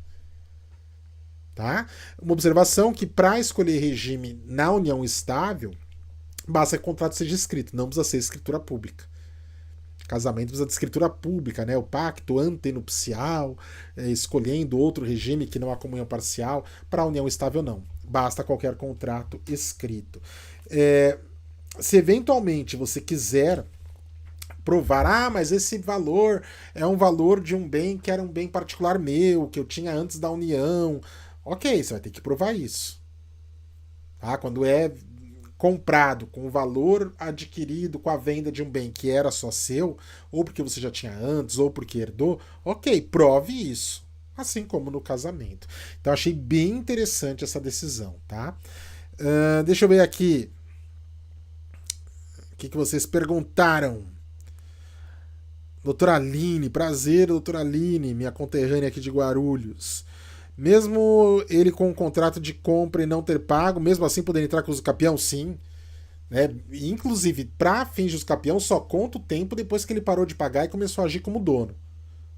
Speaker 1: Tá? Uma observação que para escolher regime na união estável, basta que o contrato seja escrito, não precisa ser escritura pública. Casamento precisa de escritura pública, né? O pacto antenupcial, escolhendo outro regime que não há comunhão parcial. Para a união estável, não. Basta qualquer contrato escrito. Se eventualmente você quiser provar, mas esse valor é um valor de um bem que era um bem particular meu, que eu tinha antes da união, ok, você vai ter que provar isso. Tá? Quando é comprado com o valor adquirido com a venda de um bem que era só seu, ou porque você já tinha antes, ou porque herdou, ok, prove isso. Assim como no casamento. Então achei bem interessante essa decisão, tá? Deixa eu ver aqui. O que vocês perguntaram? Doutora Aline, prazer, doutora Aline, minha conterrânea aqui de Guarulhos. Mesmo ele com um contrato de compra e não ter pago, mesmo assim poder entrar com o usucapião? Sim. Né? Inclusive, para fins de usucapião, só conta o tempo depois que ele parou de pagar e começou a agir como dono.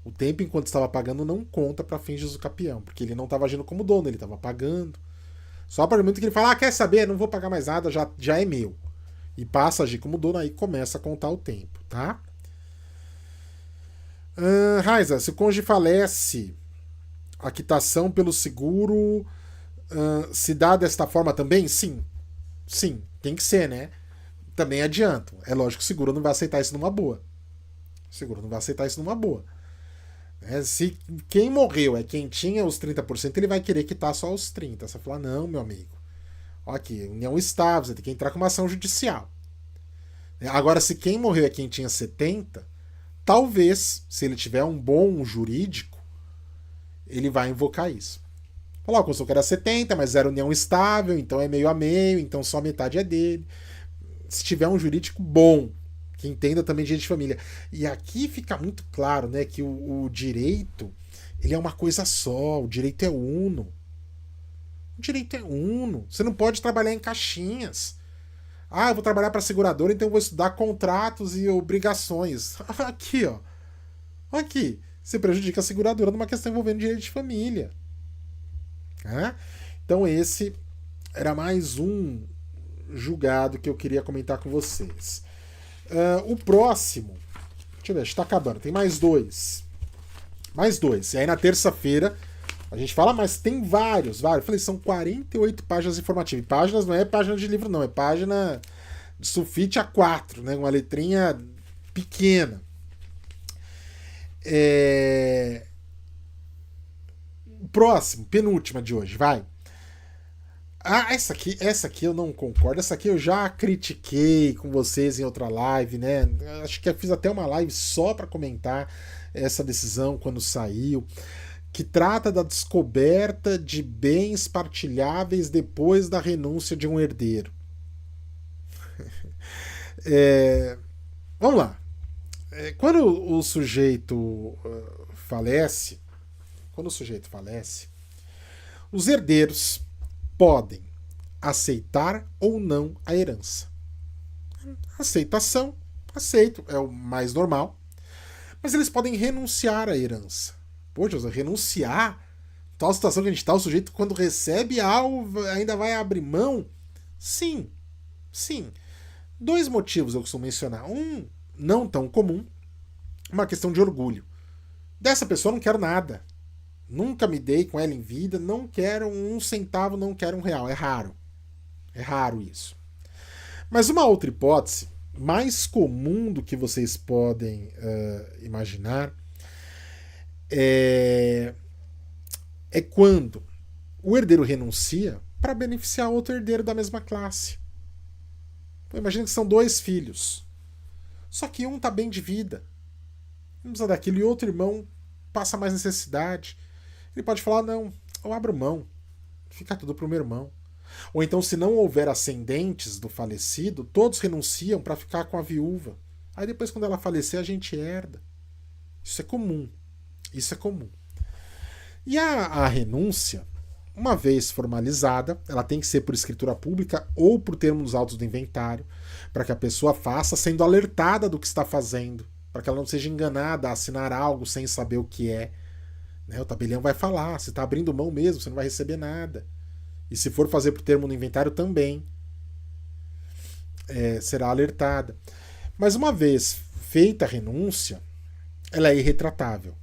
Speaker 1: O tempo enquanto estava pagando não conta para fins de usucapião, porque ele não estava agindo como dono, ele estava pagando. Só para o momento que ele fala, quer saber, não vou pagar mais nada, já é meu. E passa a agir como dono, aí começa a contar o tempo, tá? Raiza, se o cônjuge falece, a quitação pelo seguro se dá desta forma também? Sim. Sim, tem que ser, né? Também adianto. É lógico que o seguro não vai aceitar isso numa boa. Se quem morreu é quem tinha os 30%, ele vai querer quitar só os 30%. Você vai falar, não, meu amigo. Aqui, união estável, você tem que entrar com uma ação judicial. Agora, se quem morreu é quem tinha 70%, talvez, se ele tiver um bom jurídico, ele vai invocar isso. Falar, o consultor era 70%, mas era união estável, então é meio a meio, então só metade é dele. Se tiver um jurídico bom, que entenda também direito de família. E aqui fica muito claro, né, que o direito, ele é uma coisa só, o direito é uno. O direito é uno. Você não pode trabalhar em caixinhas. Eu vou trabalhar para a seguradora, então eu vou estudar contratos e obrigações. Aqui, ó. Aqui. Você prejudica a seguradora numa questão envolvendo direito de família. Então esse era mais um julgado que eu queria comentar com vocês. O próximo... Deixa eu ver, está acabando. Tem mais dois. E aí na terça-feira a gente fala, mas tem vários. Eu falei, são 48 páginas informativas. E páginas não é página de livro, não. É página de sulfite A4, né? Uma letrinha pequena. Próximo, penúltima de hoje, vai. Essa aqui eu não concordo. Essa aqui eu já critiquei com vocês em outra live, né? Acho que eu fiz até uma live só para comentar essa decisão quando saiu, que trata da descoberta de bens partilháveis depois da renúncia de um herdeiro. Vamos lá. Quando o sujeito falece, os herdeiros podem aceitar ou não a herança. Aceitação, aceito, é o mais normal. Mas eles podem renunciar à herança. Poxa, renunciar? Tal situação que a gente está, o sujeito quando recebe algo ainda vai abrir mão? Sim. Dois motivos eu costumo mencionar. Um, não tão comum, uma questão de orgulho. Dessa pessoa não quero nada. Nunca me dei com ela em vida, não quero um centavo, não quero um real. É raro. É raro isso. Mas uma outra hipótese, mais comum do que vocês podem imaginar, é, é quando o herdeiro renuncia para beneficiar outro herdeiro da mesma classe. Imagina que são dois filhos. Só que um está bem de vida, não precisa daquilo, e outro irmão passa mais necessidade. Ele pode falar, não, eu abro mão, fica tudo pro meu irmão. Ou então, se não houver ascendentes do falecido, todos renunciam para ficar com a viúva. Aí depois, quando ela falecer, a gente herda. Isso é comum. Isso é comum. E a renúncia, uma vez formalizada, ela tem que ser por escritura pública ou por termo nos autos do inventário, para que a pessoa faça sendo alertada do que está fazendo, para que ela não seja enganada a assinar algo sem saber o que é. O tabelião vai falar, você está abrindo mão mesmo, você não vai receber nada. E se for fazer por termo no inventário também será alertada. Mas uma vez feita a renúncia, ela é irretratável.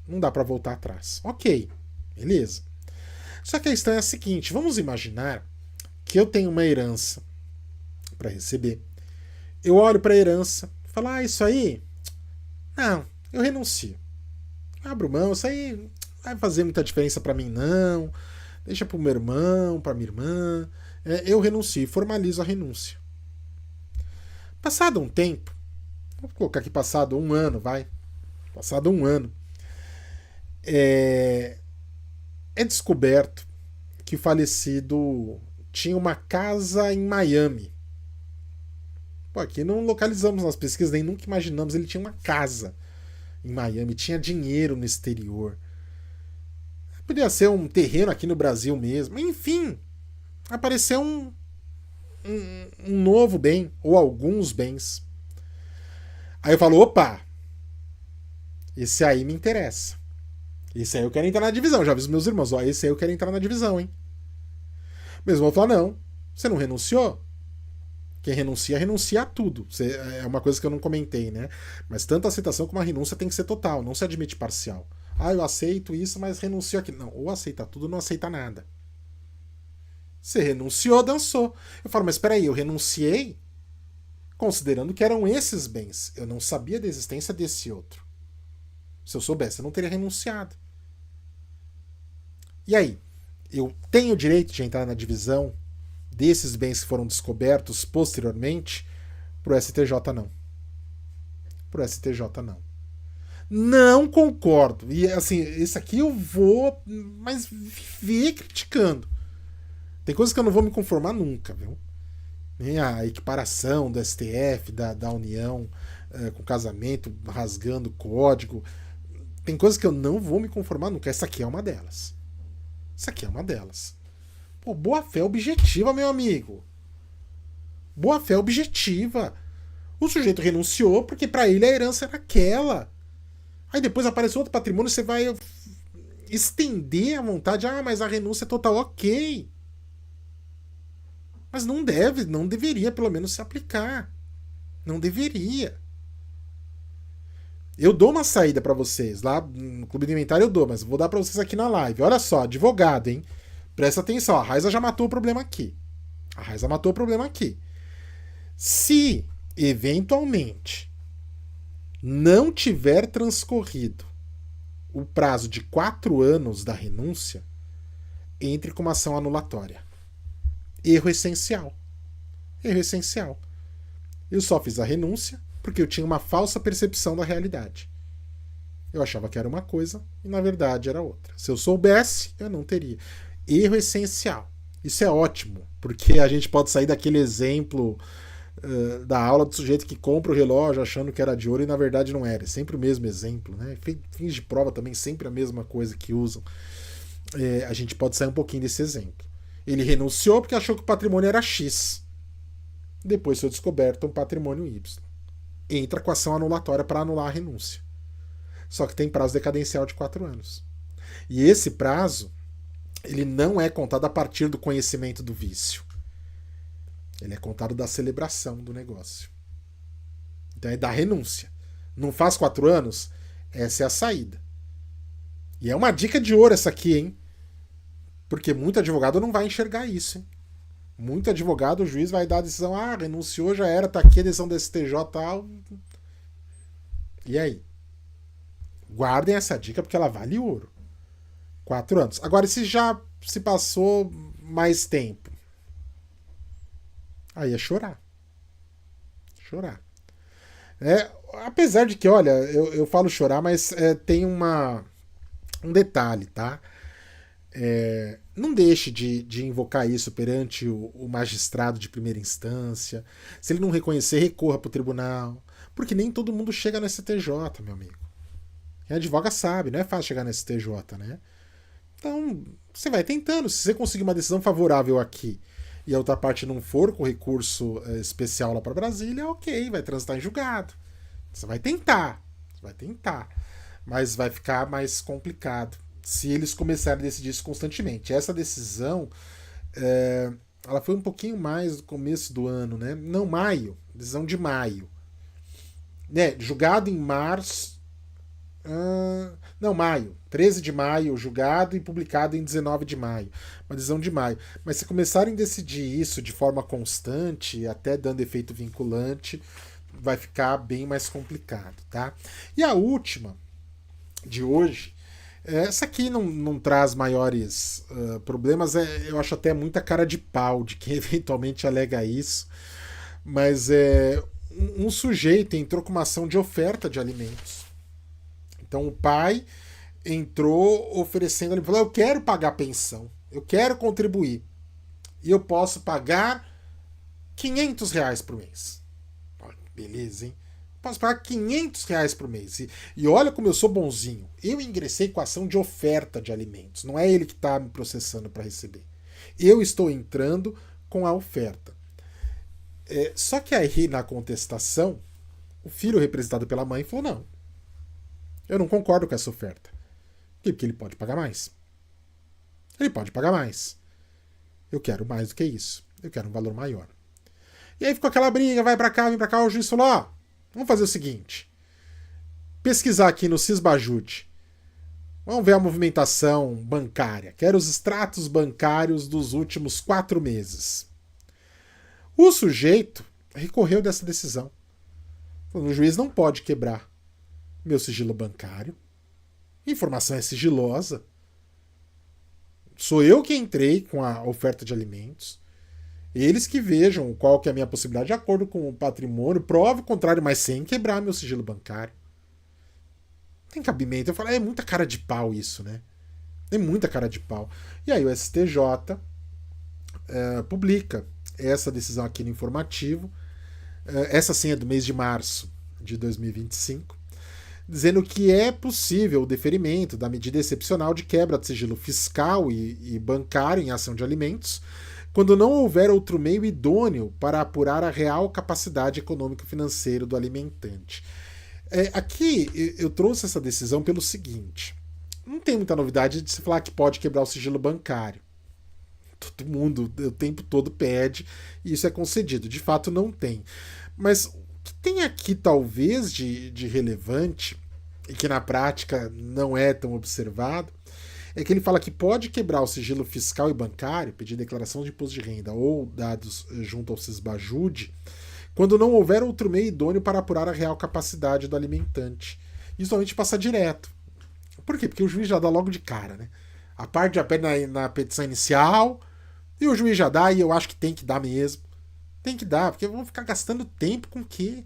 Speaker 1: Não dá para voltar atrás. Ok, beleza. Só que a questão é a seguinte, vamos imaginar que eu tenho uma herança para receber. Eu olho para a herança e falo, isso aí, não, eu renuncio. Abro mão, isso aí não vai fazer muita diferença para mim não, deixa para o meu irmão, para minha irmã, eu renuncio, formalizo a renúncia. Passado um tempo, vou colocar aqui passado um ano, vai, passado um ano, é descoberto que o falecido tinha uma casa em Miami. Pô, aqui não localizamos nas pesquisas, nem nunca imaginamos, ele tinha uma casa em Miami, tinha dinheiro no exterior. Podia ser um terreno aqui no Brasil mesmo. Enfim, apareceu um novo bem, ou alguns bens. Aí eu falo, opa, esse aí me interessa. Esse aí eu quero entrar na divisão. Já aviso meus irmãos, esse aí eu quero entrar na divisão, hein? Mesmo vão falar, não, você não renunciou? Quem renuncia, renuncia a tudo. É uma coisa que eu não comentei, né? Mas tanto a aceitação como a renúncia tem que ser total, não se admite parcial. Eu aceito isso, mas renuncio aqui. Não, ou aceita tudo ou não aceita nada. Você renunciou, dançou. Eu falo, mas espera aí, eu renunciei considerando que eram esses bens. Eu não sabia da existência desse outro. Se eu soubesse, eu não teria renunciado. E aí? Eu tenho o direito de entrar na divisão desses bens que foram descobertos posteriormente? Pro STJ, não. Pro STJ, não. Não concordo. E assim, esse aqui eu vou, mas viver criticando. Tem coisas que eu não vou me conformar nunca, viu? A equiparação do STF, da União, com casamento, rasgando código. Tem coisas que eu não vou me conformar nunca. Essa aqui é uma delas. Essa aqui é uma delas. Pô, boa fé objetiva, meu amigo. Boa fé objetiva. O sujeito renunciou porque para ele a herança era aquela. Aí depois aparece outro patrimônio, você vai estender a vontade. Mas a renúncia é total, ok. Mas não deveria pelo menos se aplicar. Não deveria. Eu dou uma saída para vocês. Lá no Clube do Inventário eu dou, mas vou dar para vocês aqui na live. Olha só, advogado, hein? Presta atenção, a Raiza já matou o problema aqui. A Raiza matou o problema aqui. Se, eventualmente, não tiver transcorrido o prazo de 4 anos da renúncia, entre com uma ação anulatória. Erro essencial. Erro essencial. Eu só fiz a renúncia porque eu tinha uma falsa percepção da realidade. Eu achava que era uma coisa e na verdade era outra. Se eu soubesse, eu não teria. Erro essencial. Isso é ótimo, porque a gente pode sair daquele exemplo da aula do sujeito que compra o relógio achando que era de ouro e na verdade não era. É sempre o mesmo exemplo, né? Fins de prova também sempre a mesma coisa que usam. A gente pode sair um pouquinho desse exemplo. Ele renunciou porque achou que o patrimônio era X. Depois foi descoberto um patrimônio Y. Entra com ação anulatória para anular a renúncia. Só que tem prazo decadencial de 4 anos. E esse prazo, ele não é contado a partir do conhecimento do vício. Ele é contado da celebração do negócio. Então é da renúncia. Não faz 4 anos? Essa é a saída. E é uma dica de ouro essa aqui, hein? Porque muito advogado não vai enxergar isso, hein? Muito advogado, o juiz vai dar a decisão, renunciou, já era, tá aqui a decisão do STJ tal. E aí? Guardem essa dica porque ela vale ouro. 4 anos. Agora, se já se passou mais tempo, aí é chorar. Chorar. Apesar de que, olha, eu falo chorar, mas tem um detalhe, tá? Não deixe de invocar isso perante o magistrado de primeira instância. Se ele não reconhecer, recorra para o tribunal. Porque nem todo mundo chega no STJ, meu amigo. Quem advoga sabe, não é fácil chegar no STJ, né? Então, você vai tentando. Se você conseguir uma decisão favorável aqui e a outra parte não for com recurso especial lá para Brasília, ok, vai transitar em julgado. Você vai tentar. Mas vai ficar mais complicado se eles começarem a decidir isso constantemente. Essa decisão, ela foi um pouquinho mais do começo do ano, né? Não, maio. Decisão de maio. Né? Julgado em março. Não, maio. 13 de maio, julgado e publicado em 19 de maio. Uma decisão de maio. Mas se começarem a decidir isso de forma constante, até dando efeito vinculante, vai ficar bem mais complicado, tá? E a última de hoje, essa aqui não traz maiores problemas, eu acho até muita cara de pau de quem eventualmente alega isso, mas um sujeito entrou com uma ação de oferta de alimentos. Então o pai entrou oferecendo, ele falou, eu quero pagar pensão, eu quero contribuir, e eu posso pagar R$500 por mês. Beleza, hein? Posso pagar R$500 por mês. E olha como eu sou bonzinho. Eu ingressei com a ação de oferta de alimentos. Não é ele que está me processando para receber. Eu estou entrando com a oferta. Só que aí, na contestação, o filho representado pela mãe falou, não, eu não concordo com essa oferta. Porque ele pode pagar mais. Ele pode pagar mais. Eu quero mais do que isso. Eu quero um valor maior. E aí ficou aquela briga, vai pra cá, vem pra cá, o juiz falou, vamos fazer o seguinte, pesquisar aqui no Sisbajude, vamos ver a movimentação bancária, quero os extratos bancários dos últimos 4 meses. O sujeito recorreu dessa decisão. O juiz não pode quebrar meu sigilo bancário, a informação é sigilosa, sou eu que entrei com a oferta de alimentos, eles que vejam qual que é a minha possibilidade de acordo com o patrimônio, prove o contrário, mas sem quebrar meu sigilo bancário. Tem cabimento. Eu falo, é muita cara de pau isso, né? É muita cara de pau. E aí o STJ publica essa decisão aqui no informativo. Essa sim é do mês de março de 2025. Dizendo que é possível o deferimento da medida excepcional de quebra de sigilo fiscal e bancário em ação de alimentos, quando não houver outro meio idôneo para apurar a real capacidade econômico-financeira do alimentante. Aqui eu trouxe essa decisão pelo seguinte, não tem muita novidade de se falar que pode quebrar o sigilo bancário. Todo mundo o tempo todo pede e isso é concedido. De fato não tem. Mas o que tem aqui talvez de relevante e que na prática não é tão observado é que ele fala que pode quebrar o sigilo fiscal e bancário, pedir declaração de imposto de renda ou dados junto ao Sisbajude, quando não houver outro meio idôneo para apurar a real capacidade do alimentante. Isso somente passa direto. Por quê? Porque o juiz já dá logo de cara, né? A parte já pede na petição inicial e o juiz já dá, e eu acho que tem que dar mesmo. Tem que dar, porque vão ficar gastando tempo com o quê?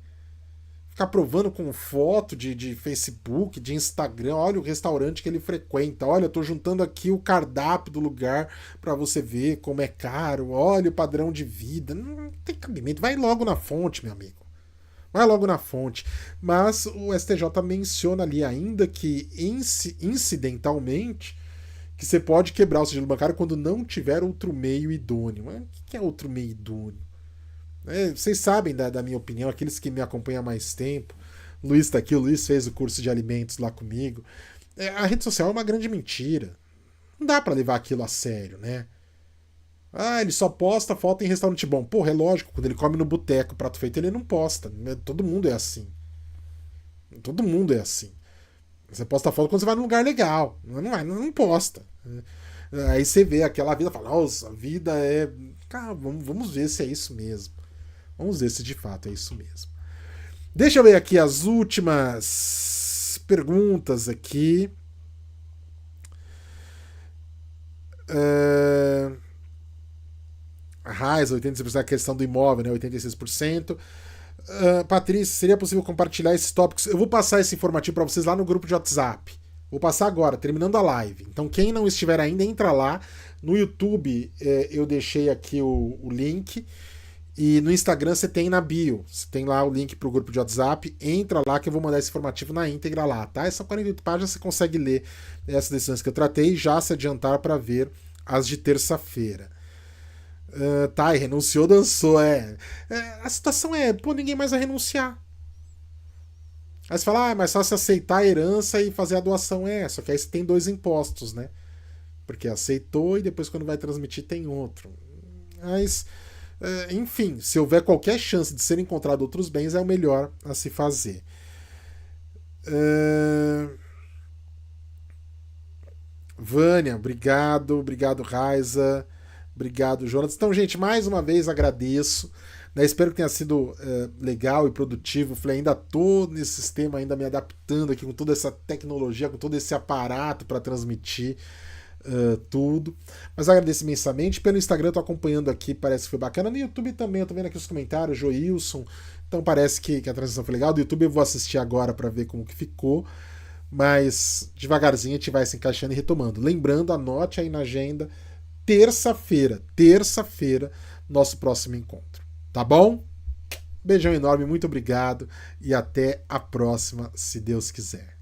Speaker 1: Ficar provando com foto de Facebook, de Instagram, olha o restaurante que ele frequenta, olha, eu tô juntando aqui o cardápio do lugar para você ver como é caro, olha o padrão de vida. Não tem cabimento, vai logo na fonte, meu amigo. Vai logo na fonte. Mas o STJ menciona ali, ainda que incidentalmente, que você pode quebrar o sigilo bancário quando não tiver outro meio idôneo. Mas o que é outro meio idôneo? Vocês sabem da minha opinião, aqueles que me acompanham há mais tempo. O Luiz está aqui, o Luiz fez o curso de alimentos lá comigo. A rede social é uma grande mentira. Não dá para levar aquilo a sério, né? Ele só posta foto em restaurante bom. Porra, é lógico, quando ele come no boteco, prato feito, ele não posta. Todo mundo é assim. Todo mundo é assim. Você posta foto quando você vai num lugar legal. Não posta. Aí você vê aquela vida e fala, nossa, a vida é... Cara, vamos ver se é isso mesmo. Vamos ver se de fato é isso mesmo. Deixa eu ver aqui as últimas perguntas aqui. A Raiz, 86%, a questão do imóvel, né? 86%. Patrícia, seria possível compartilhar esses tópicos? Eu vou passar esse informativo para vocês lá no grupo de WhatsApp. Vou passar agora, terminando a live. Então, quem não estiver ainda, entra lá. No YouTube, eu deixei aqui o link. E no Instagram você tem na bio. Você tem lá o link para o grupo de WhatsApp. Entra lá que eu vou mandar esse informativo na íntegra lá, tá? São 48 páginas, você consegue ler essas decisões que eu tratei e já se adiantar para ver as de terça-feira. Tá, e renunciou, dançou. A situação pô, ninguém mais vai renunciar. Aí você fala, é mais fácil aceitar a herança e fazer a doação. Só que aí você tem 2 impostos, né? Porque aceitou e depois quando vai transmitir tem outro. Mas, enfim, se houver qualquer chance de ser encontrado outros bens, é o melhor a se fazer. Vânia, obrigado, Raiza, obrigado, Jonas. Então, gente, mais uma vez agradeço. Né, espero que tenha sido legal e produtivo. Falei, ainda tô nesse sistema, ainda me adaptando aqui com toda essa tecnologia, com todo esse aparato para transmitir tudo. Mas agradeço imensamente. Pelo Instagram eu tô acompanhando aqui, parece que foi bacana. No YouTube também, eu tô vendo aqui os comentários, Joilson. Então parece que a transmissão foi legal. Do YouTube eu vou assistir agora para ver como que ficou. Mas devagarzinho a gente vai se encaixando e retomando. Lembrando, anote aí na agenda, terça-feira, nosso próximo encontro. Tá bom? Beijão enorme, muito obrigado e até a próxima, se Deus quiser.